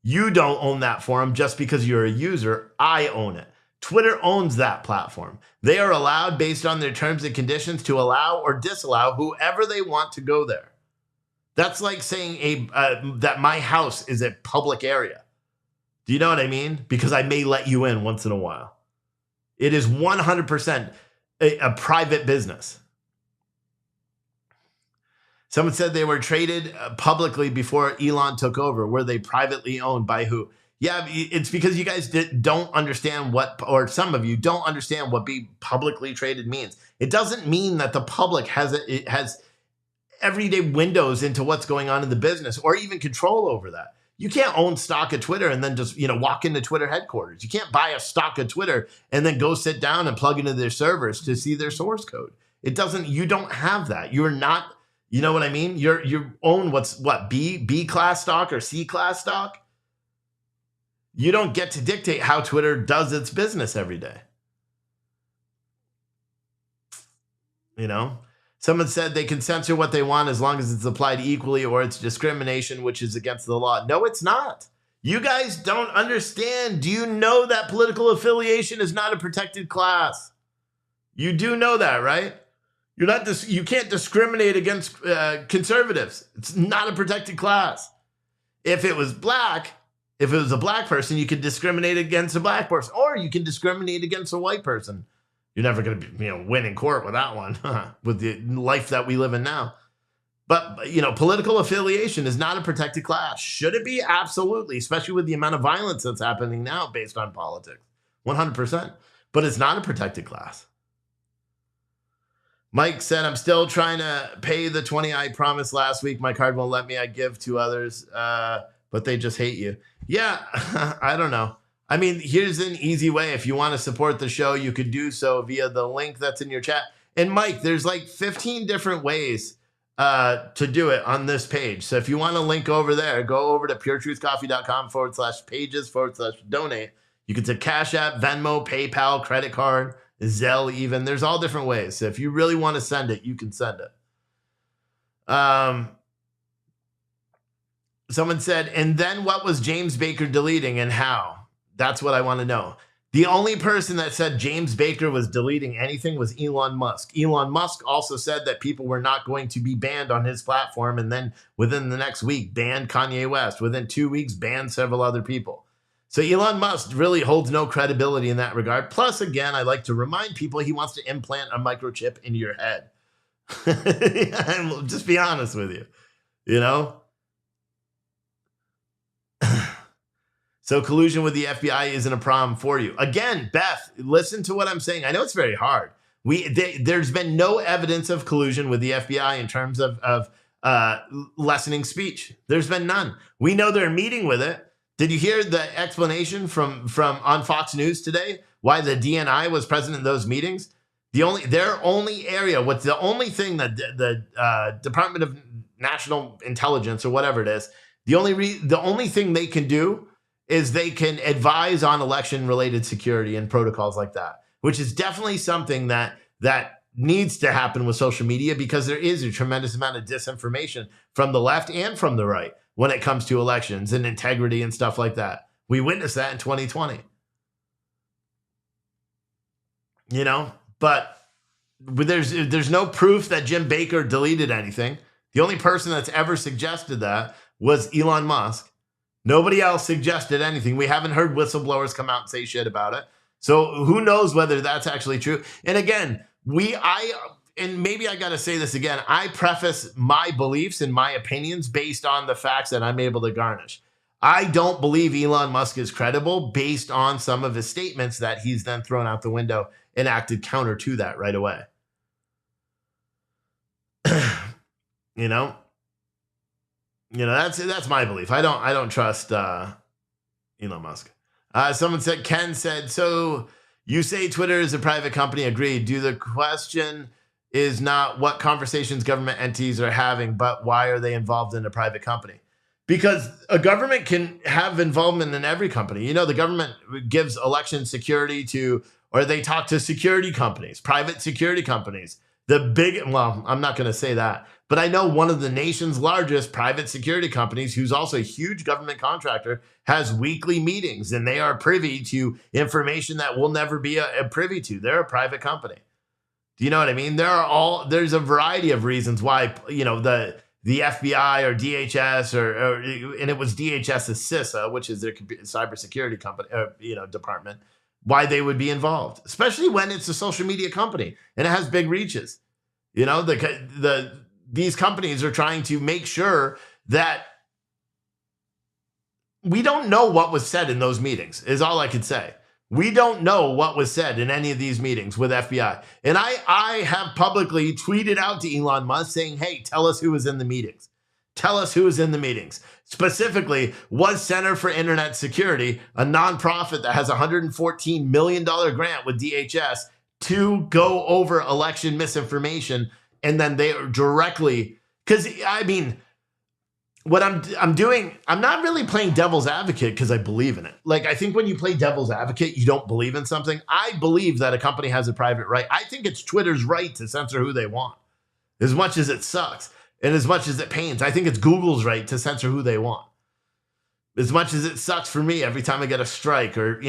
You don't own that forum just because you're a user. I own it. Twitter owns that platform. They are allowed, based on their terms and conditions, to allow or disallow whoever they want to go there. That's like saying that my house is a public area. Do you know what I mean? Because I may let you in once in a while. It is 100% a private business. Someone said they were traded publicly before Elon took over. Were they privately owned by who? Yeah, it's because you guys don't understand or some of you don't understand what being publicly traded means. It doesn't mean that the public has everyday windows into what's going on in the business or even control over that. You can't own stock of Twitter and then just, walk into Twitter headquarters. You can't buy a stock of Twitter and then go sit down and plug into their servers to see their source code. You don't have that. You're not, you know what I mean? You own B class stock or C class stock. You don't get to dictate how Twitter does its business every day. Someone said they can censor what they want as long as it's applied equally, or it's discrimination, which is against the law. No, it's not. You guys don't understand. Do you know that political affiliation is not a protected class? You do know that, right? You can't discriminate against conservatives. It's not a protected class. If it was a black person, you could discriminate against a black person, or you can discriminate against a white person. You're never going to win in court with that one, with the life that we live in now. But, political affiliation is not a protected class. Should it be? Absolutely, especially with the amount of violence that's happening now based on politics. 100%. But it's not a protected class. Mike said, I'm still trying to pay the 20 I promised last week. My card won't let me. I give to others, but they just hate you. Yeah, I don't know. I mean, here's an easy way. If you want to support the show, you could do so via the link that's in your chat. And Mike, there's like 15 different ways to do it on this page. So if you want to link over there, go over to puretruthcoffee.com/pages/donate. You can say Cash App, Venmo, PayPal, credit card, Zelle even. There's all different ways. So if you really want to send it, you can send it. Someone said, and then what was James Baker deleting and how? That's what I want to know. The only person that said James Baker was deleting anything was Elon Musk. Elon Musk also said that people were not going to be banned on his platform, and then within the next week, banned Kanye West. Within 2 weeks, banned several other people. So Elon Musk really holds no credibility in that regard. Plus, again, I like to remind people he wants to implant a microchip into your head. Just be honest with you, So collusion with the FBI isn't a problem for you. Again, Beth, listen to what I'm saying. I know it's very hard. There's been no evidence of collusion with the FBI in terms of lessening speech. There's been none. We know they're meeting with it. Did you hear the explanation from on Fox News today why the DNI was present in those meetings? The only thing that the Department of National Intelligence or whatever it is, the only thing they can do is they can advise on election-related security and protocols like that, which is definitely something that needs to happen with social media, because there is a tremendous amount of disinformation from the left and from the right when it comes to elections and integrity and stuff like that. We witnessed that in 2020. But there's no proof that Jim Baker deleted anything. The only person that's ever suggested that was Elon Musk. Nobody else suggested anything. We haven't heard whistleblowers come out and say shit about it. So who knows whether that's actually true? And again, and maybe I got to say this again, I preface my beliefs and my opinions based on the facts that I'm able to garnish. I don't believe Elon Musk is credible based on some of his statements that he's then thrown out the window and acted counter to that right away. That's my belief. I don't trust Elon Musk. Someone said, Ken said, so you say Twitter is a private company. Agreed. The question is not what conversations government entities are having, but why are they involved in a private company? Because a government can have involvement in every company. The government gives election security or they talk to security companies, private security companies. I'm not going to say that, but I know one of the nation's largest private security companies, who's also a huge government contractor, has weekly meetings, and they are privy to information that we'll never be privy to. They're a private company. Do you know what I mean? There's a variety of reasons why, the FBI or DHS and it was DHS's CISA, which is their cybersecurity company, department, why they would be involved, especially when it's a social media company and it has big reaches. These companies are trying to make sure that we don't know what was said in those meetings, is all I could say. We don't know what was said in any of these meetings with FBI. And I have publicly tweeted out to Elon Musk saying, hey, tell us who was in the meetings. Tell us who was in the meetings. Specifically, was Center for Internet Security, a nonprofit that has a $114 million grant with DHS to go over election misinformation, and then they are directly, because what I'm doing, I'm not really playing devil's advocate because I believe in it. Like, I think when you play devil's advocate, you don't believe in something. I believe that a company has a private right. I think it's Twitter's right to censor who they want, as much as it sucks and as much as it pains. I think it's Google's right to censor who they want, as much as it sucks for me every time I get a strike or,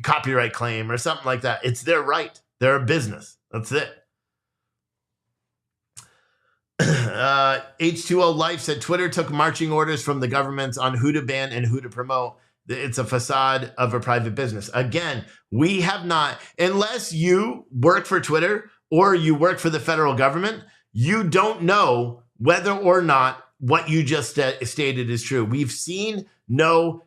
copyright claim or something like that. It's their right. They're a business. That's it. H2O Life said Twitter took marching orders from the government on who to ban and who to promote. It's a facade of a private business. Again, we have not, unless you work for Twitter or you work for the federal government, you don't know whether or not what you just stated is true. We've seen no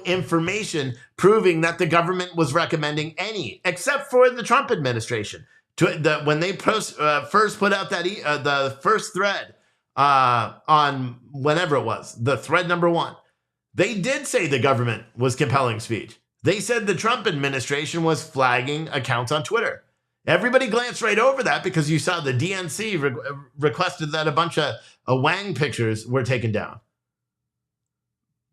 information proving that the government was recommending any, except for the Trump administration. When they first put out the first thread on whenever it was, the thread number 1, they did say the government was compelling speech. They said the Trump administration was flagging accounts on Twitter. Everybody glanced right over that because you saw the DNC requested that a bunch of Wang pictures were taken down.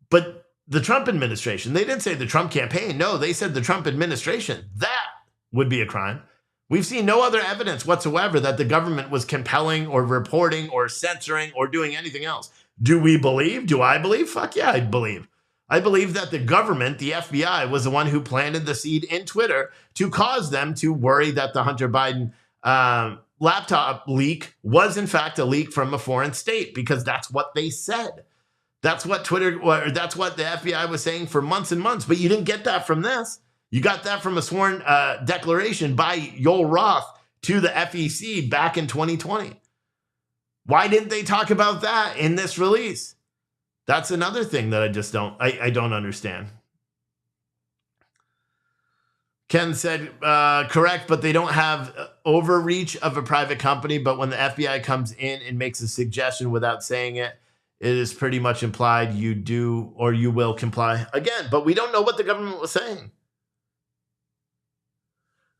But the Trump administration, they didn't say the Trump campaign. No, they said the Trump administration. That would be a crime. We've seen no other evidence whatsoever that the government was compelling or reporting or censoring or doing anything else. Do we believe? Do I believe? Fuck yeah, I believe. I believe that the government, the FBI, was the one who planted the seed in Twitter to cause them to worry that the Hunter Biden laptop leak was in fact a leak from a foreign state, because that's what they said. That's what that's what the FBI was saying for months and months. But you didn't get that from this. You got that from a sworn declaration by Yoel Roth to the FEC back in 2020. Why didn't they talk about that in this release? That's another thing that I just don't understand. Ken said, correct, but they don't have overreach of a private company. But when the FBI comes in and makes a suggestion without saying it, it is pretty much implied you do or you will comply. Again, but we don't know what the government was saying.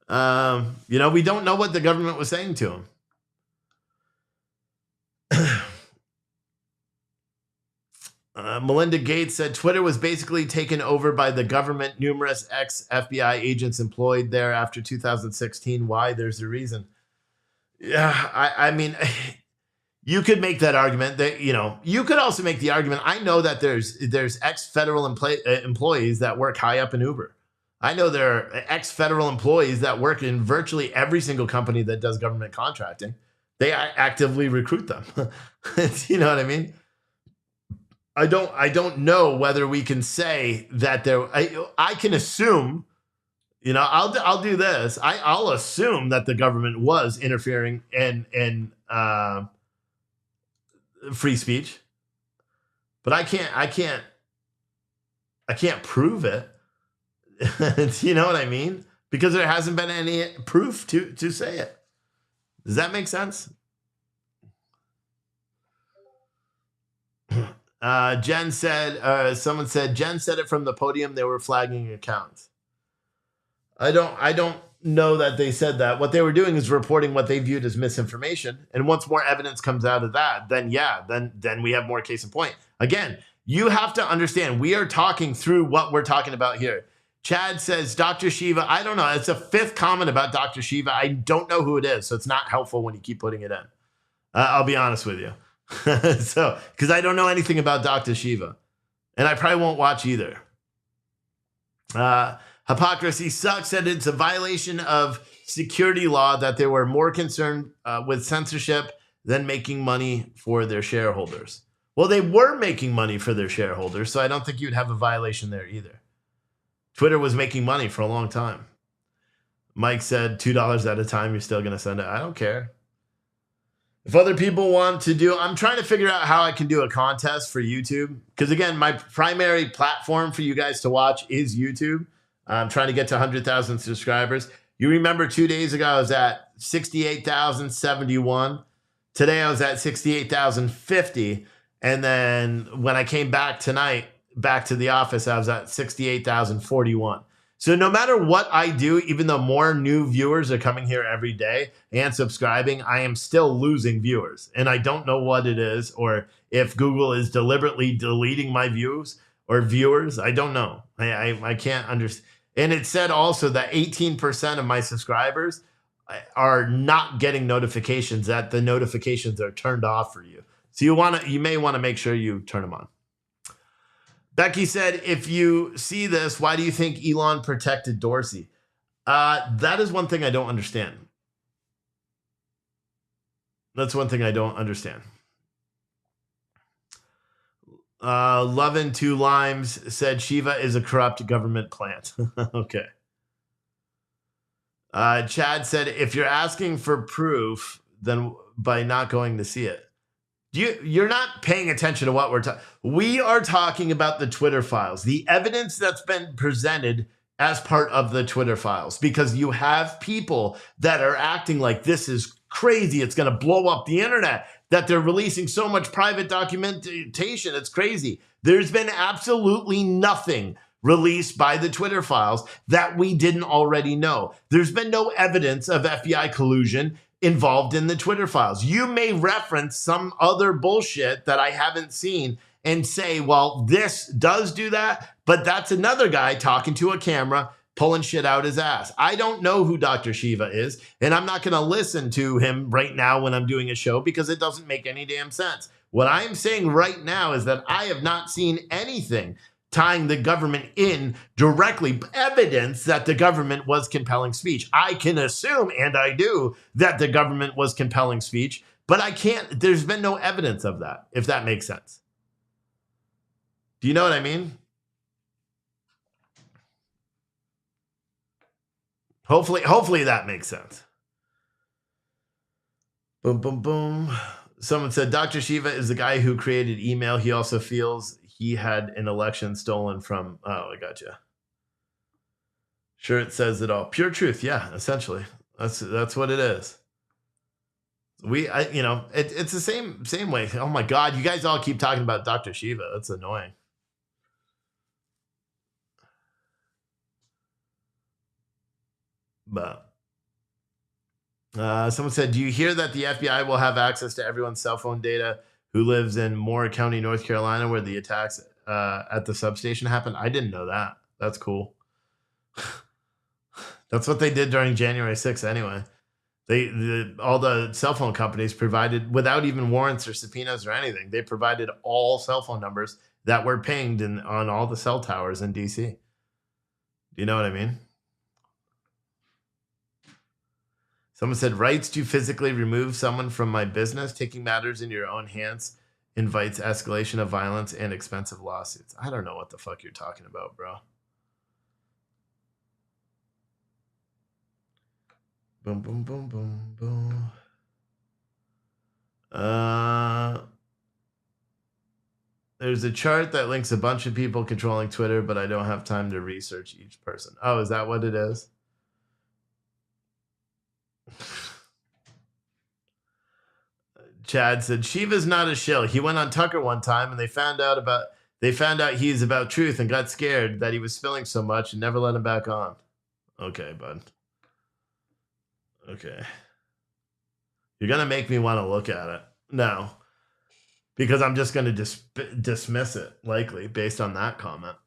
We don't know what the government was saying to him. Melinda Gates said Twitter was basically taken over by the government. Numerous ex-FBI agents employed there after 2016. Why? There's a reason. Yeah, I mean, you could make that argument. That you could also make the argument. I know that there's ex-federal employees that work high up in Uber. I know there are ex-federal employees that work in virtually every single company that does government contracting. They actively recruit them. You know what I mean? I don't know whether we can say that there. I can assume. I'll do this. I'll assume that the government was interfering in free speech, but I can't prove it. You know what I mean? Because there hasn't been any proof to say it. Does that make sense? Jen said, someone said, Jen said it from the podium. They were flagging accounts. I don't know that they said that. What they were doing is reporting what they viewed as misinformation. And once more evidence comes out of that, then we have more case in point. Again, you have to understand, we are talking through what we're talking about here. Chad says, Dr. Shiva, I don't know. It's a fifth comment about Dr. Shiva. I don't know who it is, so it's not helpful when you keep putting it in. I'll be honest with you. So, because I don't know anything about Dr. Shiva, and I probably won't watch either. Hypocrisy sucks said it's a violation of security law that they were more concerned with censorship than making money for their shareholders. Well, they were making money for their shareholders, so I don't think you'd have a violation there either. Twitter was making money for a long time. Mike said $2 at a time, you're still going to send it. I don't care. If other people want to do, I'm trying to figure out how I can do a contest for YouTube. Because again, my primary platform for you guys to watch is YouTube. I'm trying to get to 100,000 subscribers. You remember 2 days ago, I was at 68,071. Today, I was at 68,050. And then when I came back tonight, back to the office, I was at 68,041. So no matter what I do, even though more new viewers are coming here every day and subscribing, I am still losing viewers. And I don't know what it is, or if Google is deliberately deleting my views or viewers. I don't know. I can't understand. And it said also that 18% of my subscribers are not getting notifications, that the notifications are turned off for you. So you may want to make sure you turn them on. Becky said, if you see this, why do you think Elon protected Dorsey? That is one thing I don't understand. That's one thing I don't understand. Love and Two Limes said Shiva is a corrupt government plant. Okay. Chad said, if you're asking for proof, then by not going to see it. You're not paying attention to what we're talking. We are talking about the Twitter files, the evidence that's been presented as part of the Twitter files, because you have people that are acting like this is crazy. It's going to blow up the internet, that they're releasing so much private documentation. It's crazy. There's been absolutely nothing released by the Twitter files that we didn't already know. There's been no evidence of FBI collusion involved in the Twitter files. You may reference some other bullshit that I haven't seen and say, well, this does do that, but that's another guy talking to a camera, pulling shit out his ass. I don't know who Dr. Shiva is, and I'm not going to listen to him right now when I'm doing a show because it doesn't make any damn sense. What I'm saying right now is that I have not seen anything tying the government in directly, evidence that the government was compelling speech. I can assume, and I do, that the government was compelling speech, but I can't, there's been no evidence of that, if that makes sense. Do you know what I mean? Hopefully that makes sense. Boom, boom, boom. Someone said, Dr. Shiva is the guy who created email. He also feels he had an election stolen from, oh, I gotcha. Sure, it says it all. Pure truth, yeah, essentially. That's what it is. It's the same way. Oh my God, you guys all keep talking about Dr. Shiva. That's annoying. But someone said, do you hear that the FBI will have access to everyone's cell phone data who lives in Moore County, North Carolina, where the attacks at the substation happened. I didn't know that. That's cool. That's what they did during January 6th anyway. All the cell phone companies provided, without even warrants or subpoenas or anything, they provided all cell phone numbers that were pinged on all the cell towers in DC. Do you know what I mean? Someone said, rights to physically remove someone from my business, taking matters in your own hands invites escalation of violence and expensive lawsuits. I don't know what the fuck you're talking about, bro. Boom, boom, boom, boom, boom. There's a chart that links a bunch of people controlling Twitter, but I don't have time to research each person. Oh, is that what it is? Chad said, Shiva's not a shill. He went on Tucker one time and they found out he's about truth and got scared that he was spilling so much and never let him back on. Okay, bud. Okay. You're going to make me want to look at it. No. Because I'm just going to dismiss it, likely, based on that comment.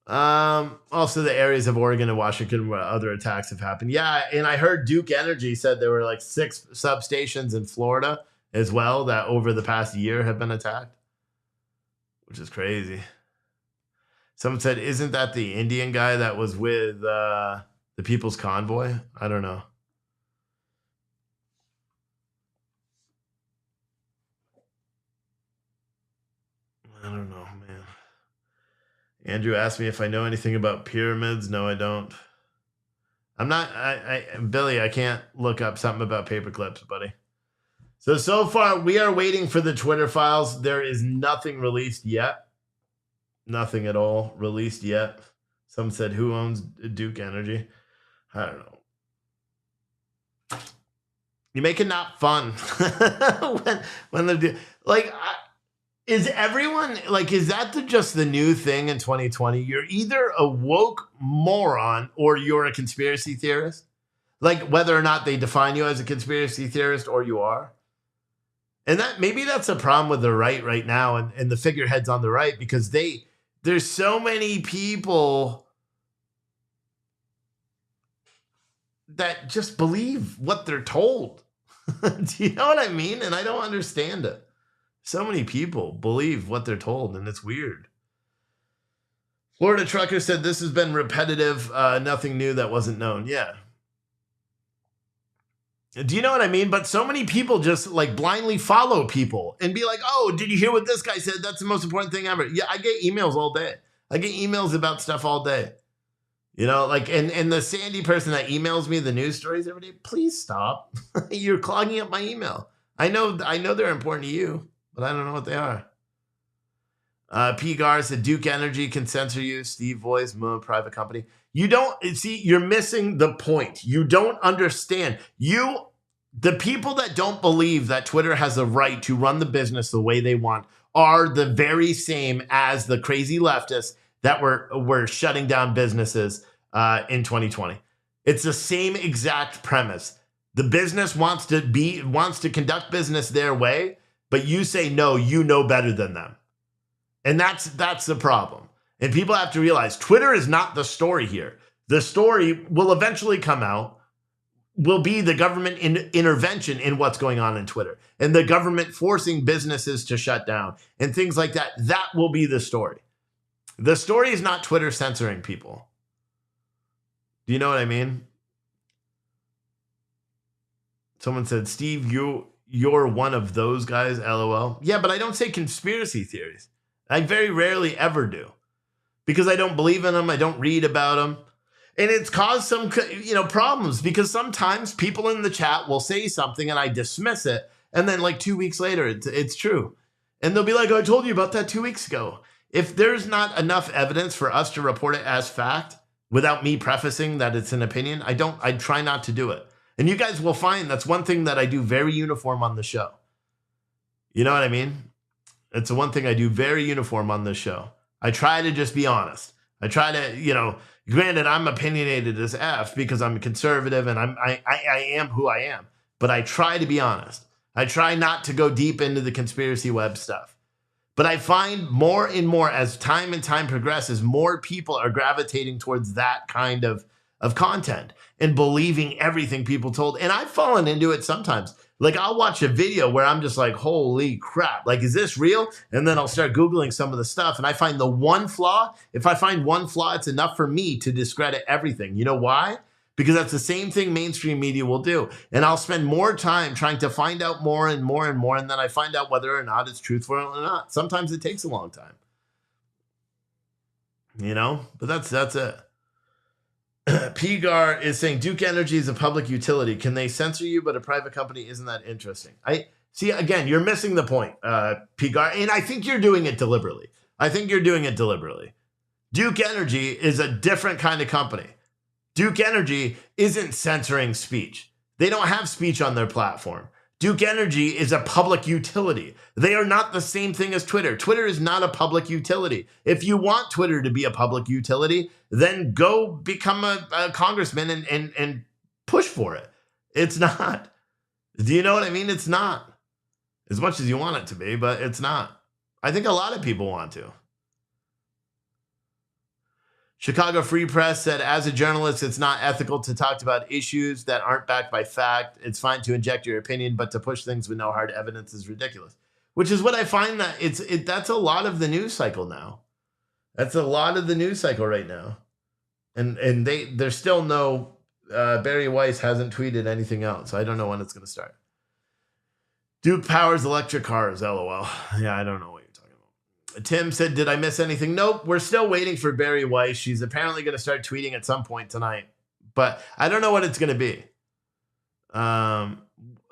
Also, the areas of Oregon and Washington where other attacks have happened. Yeah, and I heard Duke Energy said there were like 6 substations in Florida as well that over the past year have been attacked, which is crazy. Someone said, isn't that the Indian guy that was with the People's Convoy? I don't know. I don't know, man. Andrew asked me if I know anything about pyramids. No, I don't. I'm not, Billy, I can't look up something about paper clips, buddy. So far, we are waiting for the Twitter files. There is nothing released yet. Nothing at all released yet. Some said, who owns Duke Energy? I don't know. You make it not fun. when they're like, is everyone like, is that just the new thing in 2020? You're either a woke moron or you're a conspiracy theorist. Like whether or not they define you as a conspiracy theorist or you are. And that maybe that's a problem with the right now and the figureheads on the right, because there's so many people that just believe what they're told. Do you know what I mean? And I don't understand it. So many people believe what they're told, and it's weird. Florida Trucker said this has been repetitive, nothing new that wasn't known. Yeah. Do you know what I mean? But so many people just like blindly follow people and be like, oh, did you hear what this guy said? That's the most important thing ever. Yeah, I get emails all day. I get emails about stuff all day. You know, like, and the Sandy person that emails me the news stories every day, please stop. You're clogging up my email. I know they're important to you, but I don't know what they are. P. Gar said Duke Energy can censor you. Steve Voice, private company. You don't see, you're missing the point. You don't understand. The people that don't believe that Twitter has the right to run the business the way they want are the very same as the crazy leftists that were shutting down businesses in 2020. It's the same exact premise. The business wants to conduct business their way, but you say, no, you know better than them. And that's the problem. And people have to realize Twitter is not the story here. The story will eventually come out, will be the government intervention in what's going on in Twitter and the government forcing businesses to shut down and things like that. That will be the story. The story is not Twitter censoring people. Do you know what I mean? Someone said, Steve, you're one of those guys, LOL. Yeah, but I don't say conspiracy theories. I very rarely ever do because I don't believe in them. I don't read about them. And it's caused some, problems because sometimes people in the chat will say something and I dismiss it. And then like 2 weeks later, it's true. And they'll be like, I told you about that 2 weeks ago. If there's not enough evidence for us to report it as fact without me prefacing that it's an opinion, I try not to do it. And you guys will find that's one thing that I do very uniform on the show. You know what I mean? It's the one thing I do very uniform on this show. I try to just be honest. I try to, granted, I'm opinionated as F because I'm conservative and I am who I am, but I try to be honest. I try not to go deep into the conspiracy web stuff. But I find more and more as time and time progresses, more people are gravitating towards that kind of content and believing everything people told. And I've fallen into it sometimes. Like I'll watch a video where I'm just like, holy crap, like, is this real? And then I'll start Googling some of the stuff and I find the one flaw. If I find one flaw, it's enough for me to discredit everything. You know why? Because that's the same thing mainstream media will do. And I'll spend more time trying to find out more and more and more. And then I find out whether or not it's truthful or not. Sometimes it takes a long time, you know, but that's it. Pigar is saying Duke Energy is a public utility. Can they censor you, but a private company isn't that interesting? I see, again, you're missing the point, Pigar. And I think you're doing it deliberately. Duke Energy is a different kind of company. Duke Energy isn't censoring speech. They don't have speech on their platform. Duke Energy is a public utility. They are not the same thing as Twitter. Twitter is not a public utility. If you want Twitter to be a public utility, then go become a congressman and push for it. It's not. Do you know what I mean? It's not. As much as you want it to be, but it's not. I think a lot of people want to. Chicago Free Press said, as a journalist, it's not ethical to talk about issues that aren't backed by fact. It's fine to inject your opinion, but to push things with no hard evidence is ridiculous. Which is what I find that that's a lot of the news cycle now. That's a lot of the news cycle right now. And there's still no, Barry Weiss hasn't tweeted anything out, so I don't know when it's going to start. Duke powers electric cars, LOL. Yeah, I don't know. Tim said, did I miss anything? Nope. We're still waiting for Barry Weiss. She's apparently going to start tweeting at some point tonight, but I don't know what it's going to be.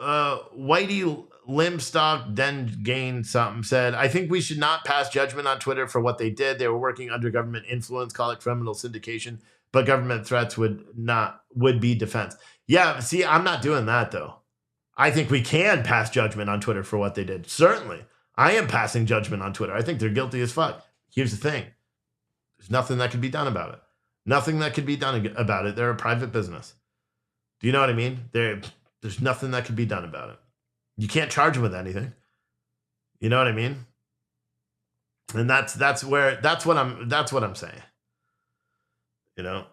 Whitey Limstock Den Gain something said, I think we should not pass judgment on Twitter for what they did. They were working under government influence, call it criminal syndication, but government threats would be defense. Yeah. See, I'm not doing that though. I think we can pass judgment on Twitter for what they did. Certainly. I am passing judgment on Twitter. I think they're guilty as fuck. Here's the thing. There's nothing that can be done about it. Nothing that can be done about it. They're a private business. Do you know what I mean? There's nothing that can be done about it. You can't charge them with anything. You know what I mean? And that's what I'm saying. You know?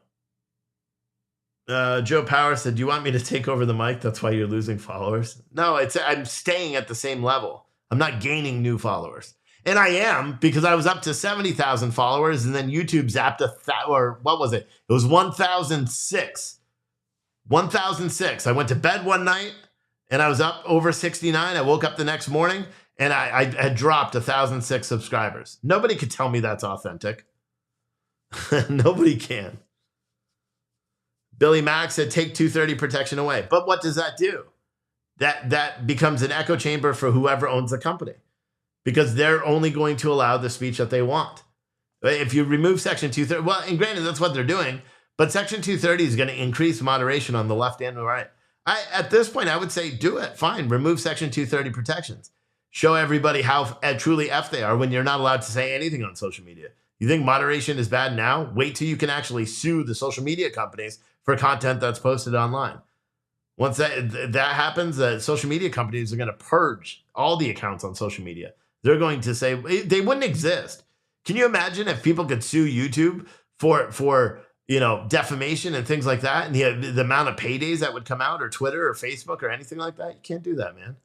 Joe Power said, do you want me to take over the mic? That's why you're losing followers. No, I'm staying at the same level. I'm not gaining new followers. And I am, because I was up to 70,000 followers and then YouTube zapped what was it? It was 1,006. 1,006. I went to bed one night and I was up over 69. I woke up the next morning and I had dropped 1,006 subscribers. Nobody could tell me that's authentic. Nobody can. Billy Mack said, take 230 protection away. But what does that do? That becomes an echo chamber for whoever owns the company, because they're only going to allow the speech that they want. If you remove Section 230, well, and granted, that's what they're doing, but Section 230 is going to increase moderation on the left and the right. At this point, I would say do it. Fine. Remove Section 230 protections. Show everybody how truly F they are when you're not allowed to say anything on social media. You think moderation is bad now? Wait till you can actually sue the social media companies for content that's posted online. Once that happens, social media companies are going to purge all the accounts on social media. They're going to say they wouldn't exist. Can you imagine if people could sue YouTube for defamation and things like that, and the amount of paydays that would come out, or Twitter or Facebook or anything like that? You can't do that, man.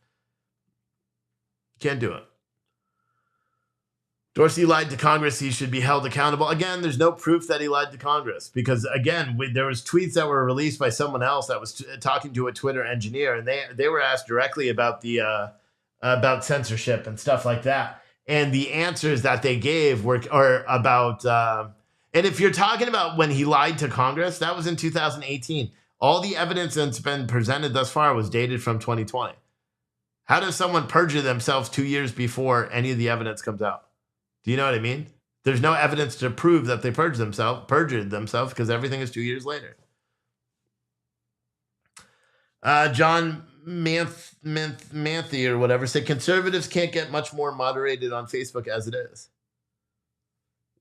Can't do it. Dorsey lied to Congress. He should be held accountable. Again, there's no proof that he lied to Congress, because, again, there was tweets that were released by someone else that was talking to a Twitter engineer, and they were asked directly about about censorship and stuff like that. And the answers that they gave are about and if you're talking about when he lied to Congress, that was in 2018. All the evidence that's been presented thus far was dated from 2020. How does someone perjure themselves 2 years before any of the evidence comes out? Do you know what I mean? There's no evidence to prove that they perjured themselves because everything is 2 years later. John Manthe or whatever said, conservatives can't get much more moderated on Facebook as it is.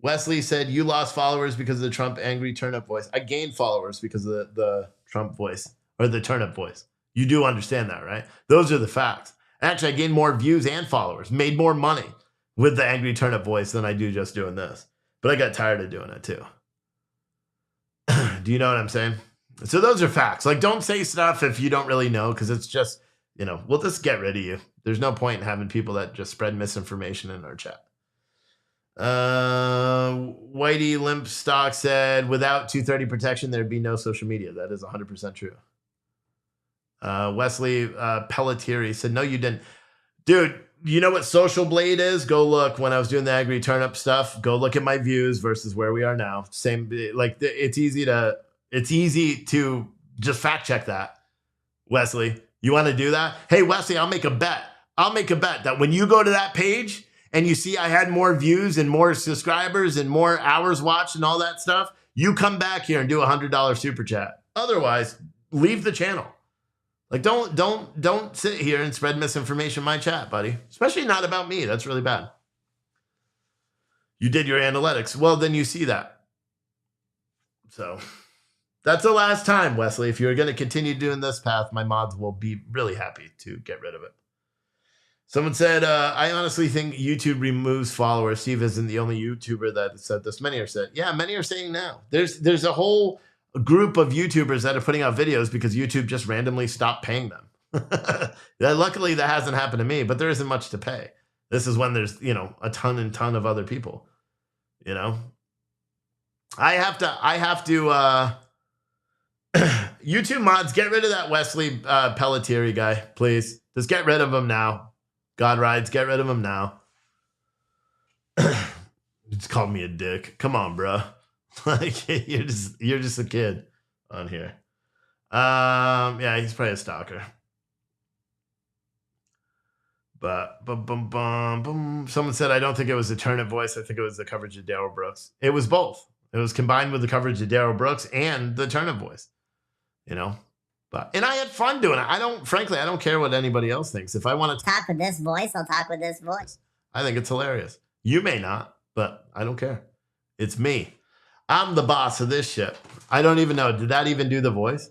Wesley said, you lost followers because of the Trump angry turnip voice. I gained followers because of the Trump voice, or the turnip voice. You do understand that, right? Those are the facts. Actually, I gained more views and followers, made more money with the angry turnip voice than I do just doing this. But I got tired of doing it too. Do you know what I'm saying? So those are facts. Like, don't say stuff if you don't really know, because it's just, we'll just get rid of you. There's no point in having people that just spread misinformation in our chat. Whitey Limp Stock said, without 230 protection, there'd be no social media. That is 100% true. Wesley Pelletieri said, no, you didn't. Dude, you know what Social Blade is? Go look. When I was doing the angry turnip stuff, go look at my views versus where we are now. Same, like, it's easy to just fact check that. Wesley, you want to do that? Hey, Wesley, I'll make a bet that when you go to that page and you see I had more views and more subscribers and more hours watched and all that stuff, you come back here and do $100 super chat. Otherwise, leave the channel. Like, don't sit here and spread misinformation in my chat, buddy. Especially not about me. That's really bad. You did your analytics. Well, then you see that. So that's the last time, Wesley. If you're going to continue doing this path, my mods will be really happy to get rid of it. Someone said, I honestly think YouTube removes followers. Steve isn't the only YouTuber that said this. Many are saying, yeah, many are saying now. There's a whole group of YouTubers that are putting out videos because YouTube just randomly stopped paying them. Luckily, that hasn't happened to me, but there isn't much to pay. This is when there's, a ton of other people, I have to, YouTube mods, get rid of that Wesley Pelletieri guy, please. Just get rid of him now. God rides, get rid of him now. Just called me a dick. Come on, bro. Like, you're just a kid on here. Yeah, he's probably a stalker. But someone said, I don't think it was the turnip voice. I think it was the coverage of Daryl Brooks. It was both. It was combined with the coverage of Daryl Brooks and the turnip voice. And I had fun doing it. Frankly, I don't care what anybody else thinks. If I want to talk with this voice, I'll talk with this voice. I think it's hilarious. You may not, but I don't care. It's me. I'm the boss of this shit. I don't even know. Did that even do the voice?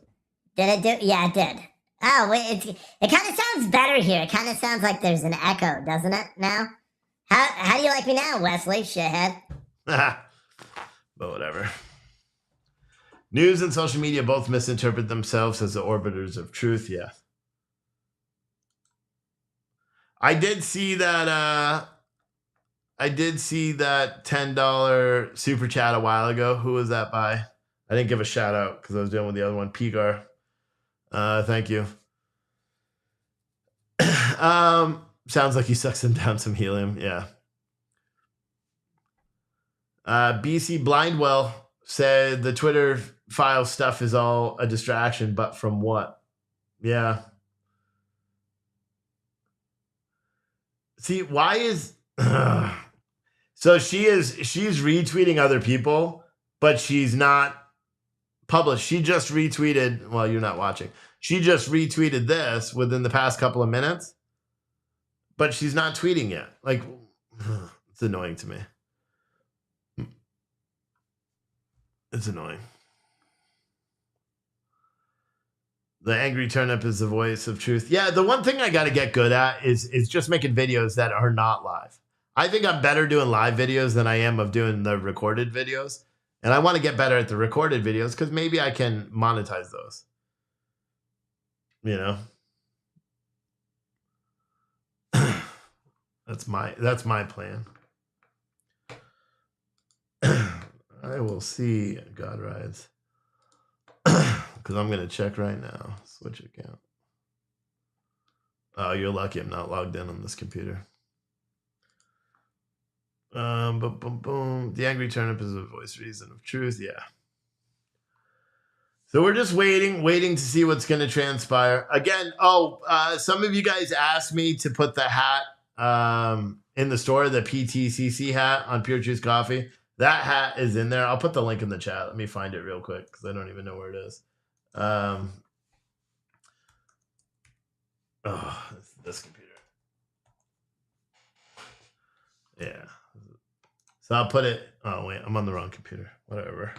Did it do? Yeah, it did. Oh, wait, it kind of sounds better here. It kind of sounds like there's an echo, doesn't it, now? How do you like me now, Wesley, shithead? But whatever. News and social media both misinterpret themselves as the orbiters of truth, yeah. I did see that $10 super chat a while ago. Who was that by? I didn't give a shout out because I was dealing with the other one. Pigar. Thank you. Sounds like he sucks him down some helium. Yeah. BC Blindwell said the Twitter file stuff is all a distraction, but from what? Yeah. See, why is so she's retweeting other people, but she's not published. She just retweeted, well, you're not watching. She just retweeted this within the past couple of minutes, but she's not tweeting yet. Like, it's annoying to me. It's annoying. The angry turnip is the voice of truth. Yeah, the one thing I got to get good at is just making videos that are not live. I think I'm better doing live videos than I am of doing the recorded videos. And I want to get better at the recorded videos because maybe I can monetize those. That's my plan. I will see. God rides. Because I'm going to check right now. Switch account. Oh, you're lucky I'm not logged in on this computer. The angry turnip is a voice reason of truth. Yeah. So we're just waiting to see what's going to transpire. Again, some of you guys asked me to put the hat in the store, the PTCC hat on Pure Juice Coffee. That hat is in there. I'll put the link in the chat. Let me find it real quick because I don't even know where it is. This computer. Yeah. So I'll put it. Oh, wait. I'm on the wrong computer. Whatever.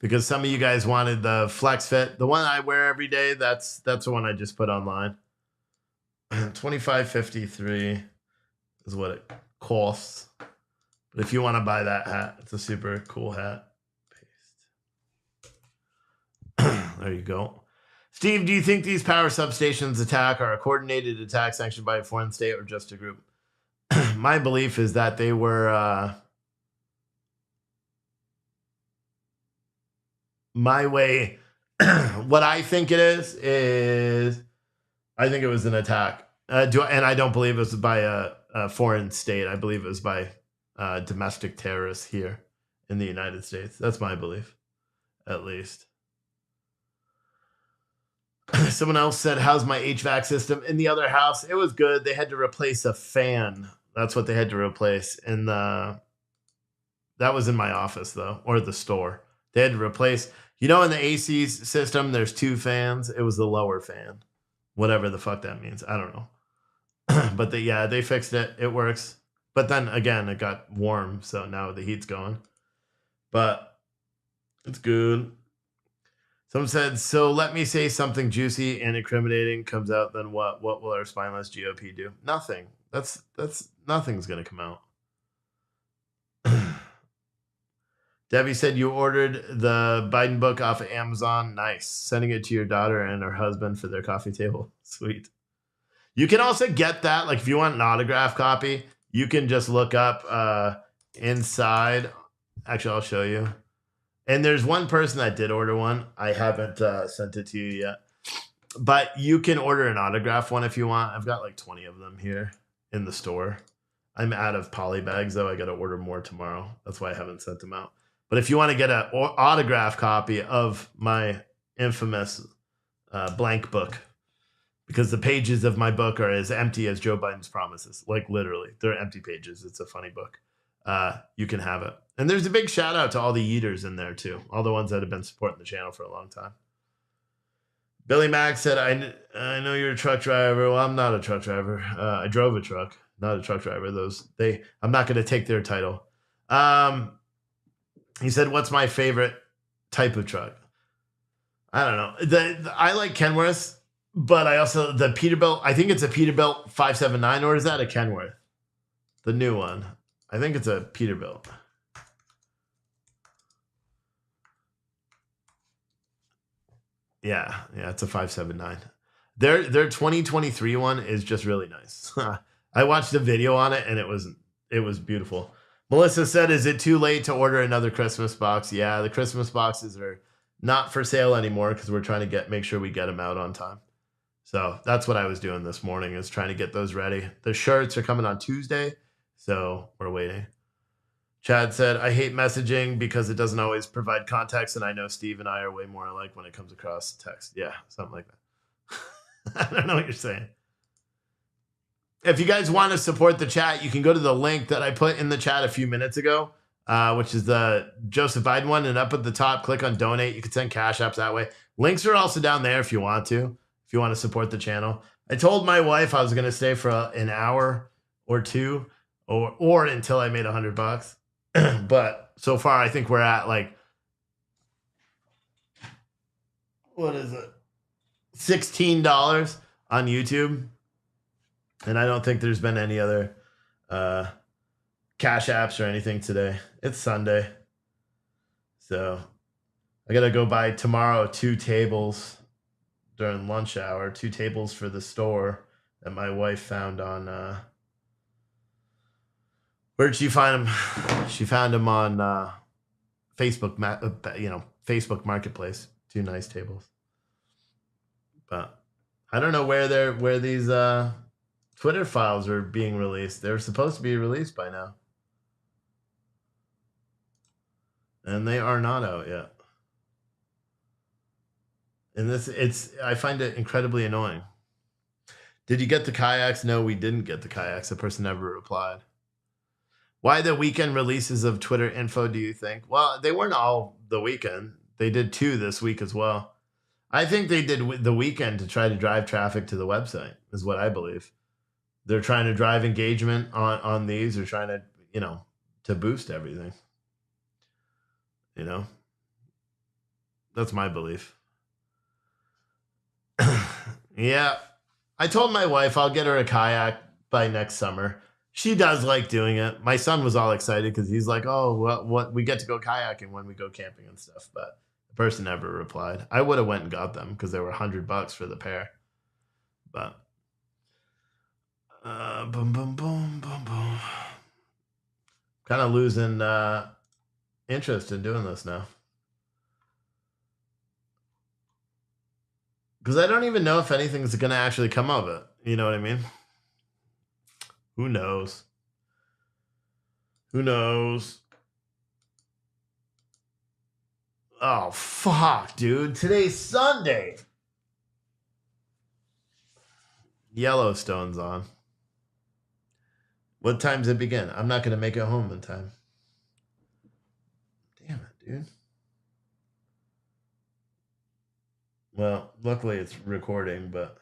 because some of you guys wanted the Flex Fit. The one I wear every day, that's the one I just put online. $25.53 is what it costs. But if you want to buy that hat, it's a super cool hat. Paste. There you go. Steve, do you think these power substations attack are a coordinated attack sanctioned by a foreign state or just a group? My belief is that they were my way. What I think it is I think it was an attack. And I don't believe it was by a foreign state. I believe it was by domestic terrorists here in the United States. That's my belief, at least. Someone else said, how's my HVAC system? In the other house, it was good. They had to replace a fan. That's what they had to replace. And that was in my office, though, or the store. They had to replace, in the AC system, there's 2 fans. It was the lower fan, whatever the fuck that means. I don't know. But they fixed it. It works. But then again, it got warm. So now the heat's going. But it's good. Someone said, so let me say something juicy and incriminating comes out, then what? What will our spineless GOP do? Nothing. That's nothing's gonna come out. Debbie said you ordered the Biden book off of Amazon. Nice. Sending it to your daughter and her husband for their coffee table. Sweet. You can also get that, like if you want an autograph copy, you can just look up inside. Actually, I'll show you. And there's one person that did order one. I haven't sent it to you yet. But you can order an autograph one if you want. I've got like 20 of them here in the store. I'm out of poly bags, though. I got to order more tomorrow. That's why I haven't sent them out. But if you want to get an autograph copy of my infamous blank book, because the pages of my book are as empty as Joe Biden's promises. Like literally, they're empty pages. It's a funny book. You can have it. And there's a big shout out to all the eaters in there too. All the ones that have been supporting the channel for a long time. Billy Mack said, I know you're a truck driver. Well, I'm not a truck driver. I drove a truck, not a truck driver. I'm not going to take their title. He said, what's my favorite type of truck? I don't know. I like Kenworth, but I also, the Peterbilt, I think it's a Peterbilt 579, or is that a Kenworth? The new one. I think it's a Peterbilt. Yeah, it's a 579. Their 2023 one is just really nice. I watched a video on it and it was beautiful. Melissa said, is it too late to order another Christmas box? Yeah, the Christmas boxes are not for sale anymore because we're trying to make sure we get them out on time. So that's what I was doing this morning, is trying to get those ready. The shirts are coming on Tuesday, so we're waiting. Chad said, I hate messaging because it doesn't always provide context, and I know Steve and I are way more alike when it comes across text. Yeah, something like that. I don't know what you're saying. If you guys want to support the chat, you can go to the link that I put in the chat a few minutes ago, which is the Joseph Biden one, and up at the top, click on donate. You can send cash apps that way. Links are also down there if you want to support the channel. I told my wife I was going to stay for an hour or two or until I made $100. But so far, I think we're at like, what is it? $16 on YouTube. And I don't think there's been any other cash apps or anything today. It's Sunday. So I got to go buy tomorrow 2 tables during lunch hour, 2 tables for the store that my wife found on, where'd she find them? She found them on Facebook, Facebook Marketplace. 2 nice tables. But I don't know where these Twitter files are being released. They're supposed to be released by now. And they are not out yet. And I find it incredibly annoying. Did you get the kayaks? No, we didn't get the kayaks. The person never replied. Why the weekend releases of Twitter info, do you think? Well, they weren't all the weekend. They did 2 this week as well. I think they did the weekend to try to drive traffic to the website, is what I believe. They're trying to drive engagement on these. They're trying to, to boost everything. That's my belief. Yeah. I told my wife I'll get her a kayak by next summer. She does like doing it. My son was all excited because he's like, oh, what we get to go kayaking when we go camping and stuff. But the person never replied. I would have went and got them because they were $100 for the pair. But boom, boom, boom, boom, boom. Kind of losing interest in doing this now. Because I don't even know if anything's going to actually come of it. You know what I mean? Who knows? Who knows? Oh, fuck, dude. Today's Sunday. Yellowstone's on. What time's it begin? I'm not going to make it home in time. Damn it, dude. Well, luckily it's recording, but...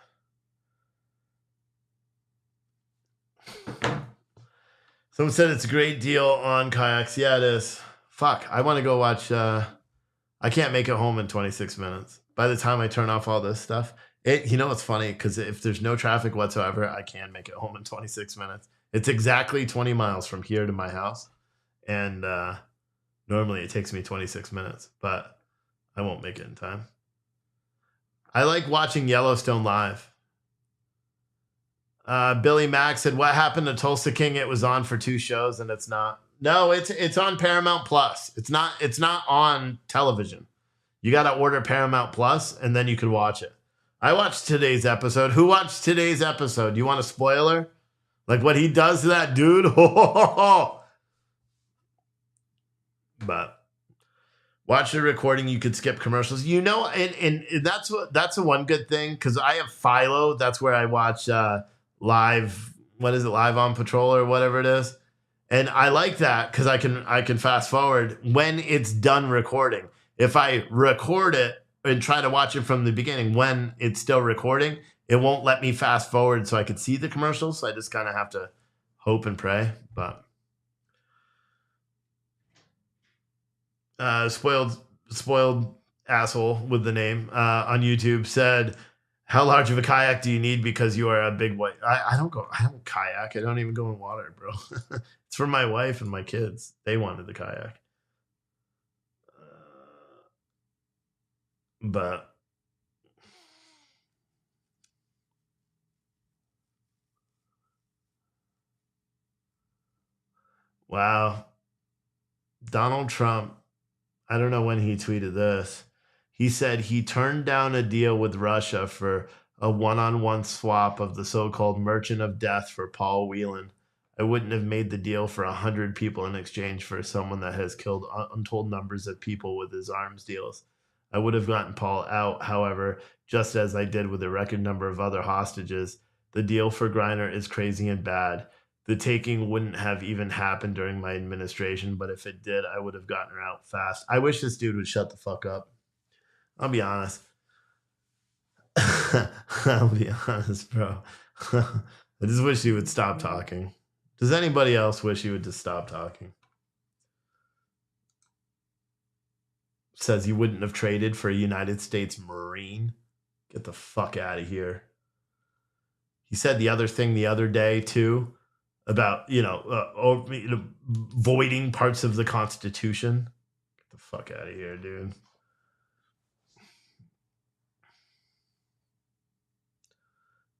Someone said it's a great deal on kayaks. Yeah, it is. Fuck, I want to go watch... I can't make it home in 26 minutes. By the time I turn off all this stuff... You know what's funny? Because if there's no traffic whatsoever, I can make it home in 26 minutes. It's exactly 20 miles from here to my house. And normally it takes me 26 minutes. But I won't make it in time. I like watching Yellowstone live. Billy Mack said, what happened to Tulsa King? It was on for 2 shows and it's not. No, it's on Paramount Plus. It's not on television. You got to order Paramount Plus and then you can watch it. I watched today's episode. Who watched today's episode? You want a spoiler? Like what he does to that dude? But watch the recording. You could skip commercials. You know, and that's the one good thing because I have Philo. That's where I watch live. What is it? Live on Patrol or whatever it is. And I like that because I can fast forward when it's done recording. If I record it and try to watch it from the beginning when it's still recording, it won't let me fast forward so I could see the commercials. So I just kind of have to hope and pray. But spoiled asshole with the name on YouTube said, how large of a kayak do you need because you are a big white? I don't kayak. I don't even go in water, bro. It's for my wife and my kids. They wanted the kayak. But wow. Donald Trump, I don't know when he tweeted this. He said he turned down a deal with Russia for a one-on-one swap of the so-called Merchant of Death for Paul Whelan. I wouldn't have made the deal for 100 people in exchange for someone that has killed untold numbers of people with his arms deals. I would have gotten Paul out, however, just as I did with a record number of other hostages. The deal for Griner is crazy and bad. The taking wouldn't have even happened during my administration, but if it did, I would have gotten her out fast. I wish this dude would shut the fuck up. I'll be honest. I'll be honest, bro. I just wish he would stop talking. Does anybody else wish he would just stop talking? Says he wouldn't have traded for a United States Marine. Get the fuck out of here. He said the other thing the other day, too, about, voiding parts of the Constitution. Get the fuck out of here, dude.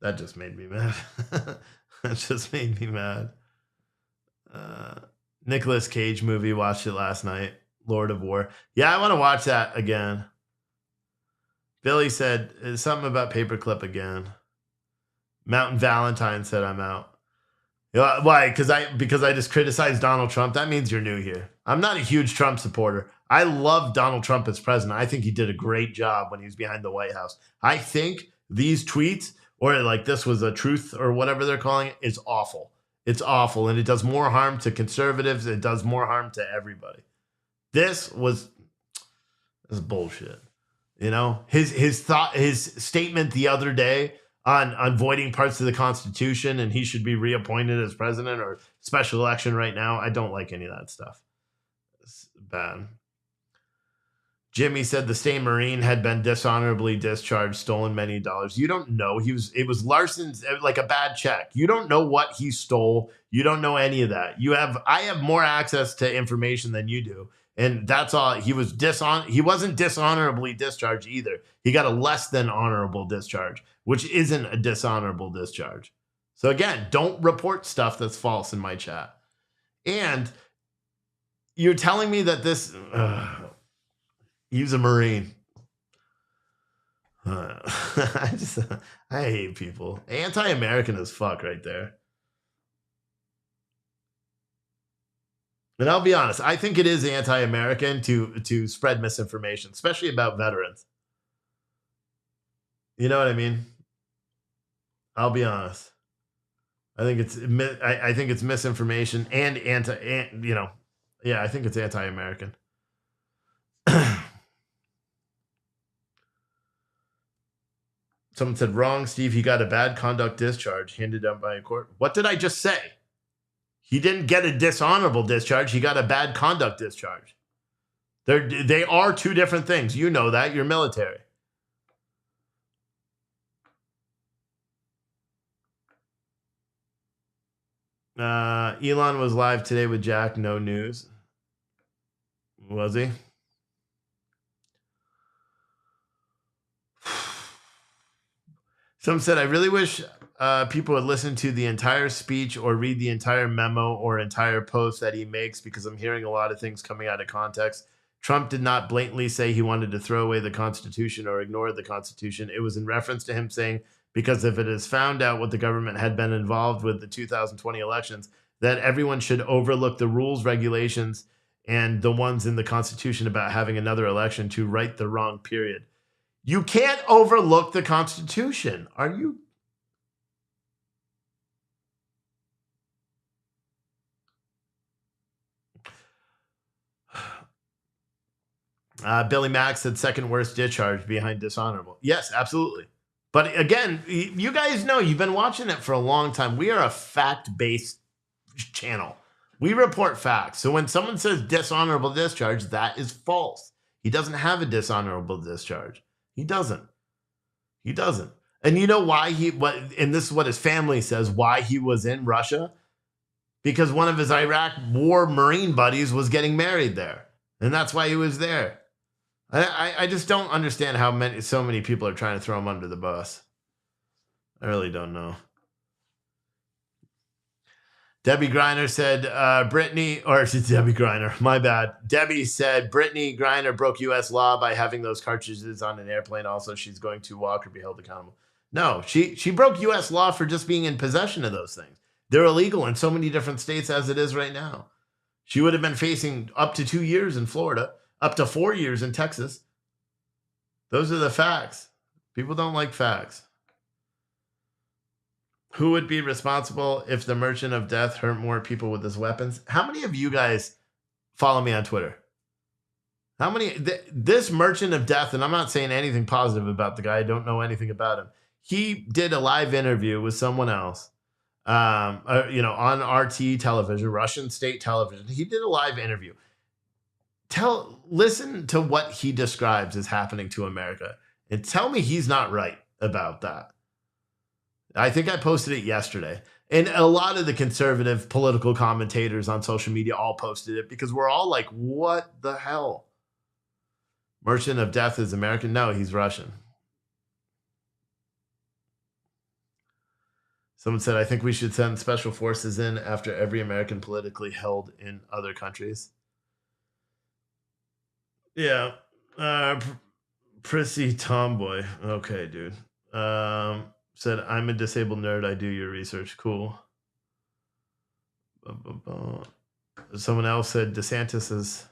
That just made me mad. That just made me mad. Nicolas Cage movie, watched it last night. Lord of War. Yeah, I want to watch that again. Billy said something about Paperclip again. Mountain Valentine said I'm out. Why? Because I just criticized Donald Trump. That means you're new here. I'm not a huge Trump supporter. I love Donald Trump as president. I think he did a great job when he was behind the White House. I think these tweets, or like this was a truth or whatever they're calling it, is awful. It's awful, and it does more harm to conservatives. It does more harm to everybody. This is bullshit. You know, his statement the other day on voiding parts of the Constitution and he should be reappointed as president or special election right now. I don't like any of that stuff. It's bad. Jimmy said the same Marine had been dishonorably discharged, stolen many dollars. You don't know. It was larceny, like a bad check. You don't know what he stole. You don't know any of that. I have more access to information than you do. And that's all. He wasn't dishonorably discharged either. He got a less than honorable discharge, which isn't a dishonorable discharge. So again, don't report stuff that's false in my chat. And you're telling me that this... He's a Marine. I hate people. Anti-American as fuck right there. And I'll be honest, I think it is anti-American to spread misinformation, especially about veterans. You know what I mean? I'll be honest. I think it's misinformation and I think it's anti-American. Someone said, wrong, Steve. He got a bad conduct discharge handed down by a court. What did I just say? He didn't get a dishonorable discharge. He got a bad conduct discharge. They are two different things. You know that. You're military. Elon was live today with Jack. No news. Was he? Some said, I really wish people would listen to the entire speech or read the entire memo or entire post that he makes, because I'm hearing a lot of things coming out of context. Trump did not blatantly say he wanted to throw away the Constitution or ignore the Constitution. It was in reference to him saying, because if it is found out what the government had been involved with the 2020 elections, that everyone should overlook the rules, regulations, and the ones in the Constitution about having another election to right the wrong, period. You can't overlook the Constitution. Are you? Billy Mack said second worst discharge behind dishonorable. Yes, absolutely. But again, you guys know, you've been watching it for a long time. We are a fact-based channel. We report facts. So when someone says dishonorable discharge, that is false. He doesn't have a dishonorable discharge. He doesn't. And you know why and this is what his family says, why he was in Russia? Because one of his Iraq war Marine buddies was getting married there. And that's why he was there. I just don't understand how so many people are trying to throw him under the bus. I really don't know. Debbie Griner said, Debbie Griner, my bad. Debbie said, Brittany Griner broke U.S. law by having those cartridges on an airplane. Also, she's going to walk or be held accountable. No, she broke U.S. law for just being in possession of those things. They're illegal in so many different states as it is right now. She would have been facing up to 2 years in Florida, up to 4 years in Texas. Those are the facts. People don't like facts. Who would be responsible if the merchant of death hurt more people with his weapons? How many of you guys follow me on Twitter? How many? This merchant of death, and I'm not saying anything positive about the guy. I don't know anything about him. He did a live interview with someone else, on RT television, Russian state television. He did a live interview. Listen to what he describes as happening to America, and tell me he's not right about that. I think I posted it yesterday. And a lot of the conservative political commentators on social media all posted it, because we're all like, what the hell? Merchant of Death is American? No, he's Russian. Someone said, I think we should send special forces in after every American politically held in other countries. Yeah. Prissy Tomboy. Okay, dude. Said, I'm a disabled nerd. I do your research. Cool. Someone else said, DeSantis is...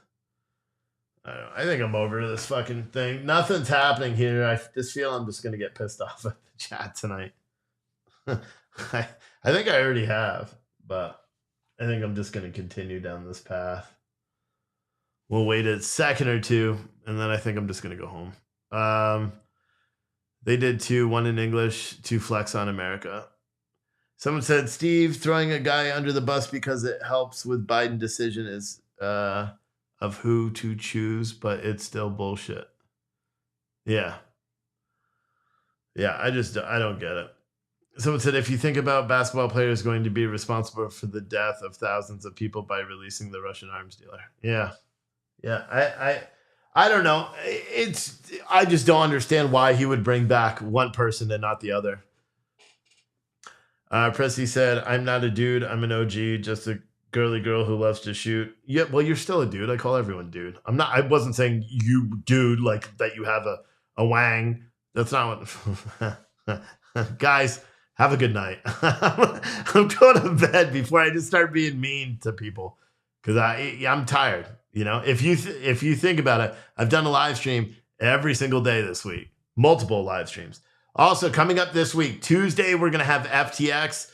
I think I'm over this fucking thing. Nothing's happening here. I just feel I'm just going to get pissed off at the chat tonight. I think I already have, but I think I'm just going to continue down this path. We'll wait a second or two, and then I think I'm just going to go home. They did two, one in English, to flex on America. Someone said, Steve, throwing a guy under the bus because it helps with Biden decision is of who to choose, but it's still bullshit. Yeah. Yeah, I don't get it. Someone said, if you think about basketball players going to be responsible for the death of thousands of people by releasing the Russian arms dealer. Yeah. Yeah. I don't know. I just don't understand why he would bring back one person and not the other. Pressy said, I'm not a dude. I'm an OG, just a girly girl who loves to shoot. Yeah, well, you're still a dude. I call everyone dude. I wasn't saying you dude like that you have a wang. That's not what guys, have a good night. I'm going to bed before I just start being mean to people. Because I'm tired. You know, if you think about it, I've done a live stream every single day this week, multiple live streams. Also, coming up this week, Tuesday, we're going to have FTX.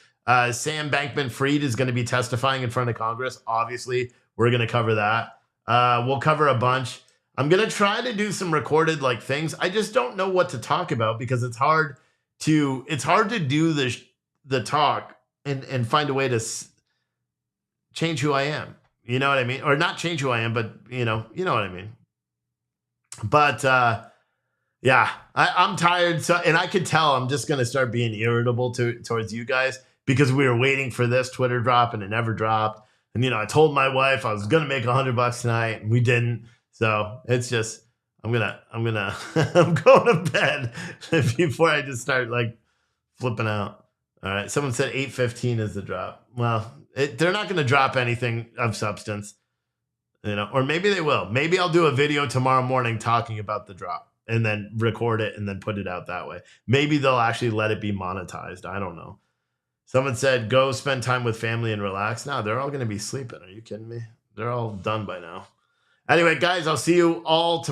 Sam Bankman-Fried is going to be testifying in front of Congress. Obviously, we're going to cover that. We'll cover a bunch. I'm going to try to do some recorded like things. I just don't know what to talk about because it's hard to do the talk and find a way to change who I am. You know what I mean? Or not change who I am, but you know what I mean. But yeah, I'm tired. So, and I could tell I'm just going to start being irritable towards you guys because we were waiting for this Twitter drop and it never dropped. And, you know, I told my wife I was going to make $100 tonight and we didn't. So it's just, I'm going to bed before I just start like flipping out. All right. Someone said 8:15 is the drop. Well, they're not going to drop anything of substance, you know, or maybe they will. Maybe I'll do a video tomorrow morning talking about the drop and then record it and then put it out that way. Maybe they'll actually let it be monetized. I don't know. Someone said, go spend time with family and relax. No, they're all going to be sleeping. Are you kidding me? They're all done by now. Anyway, guys, I'll see you all tomorrow.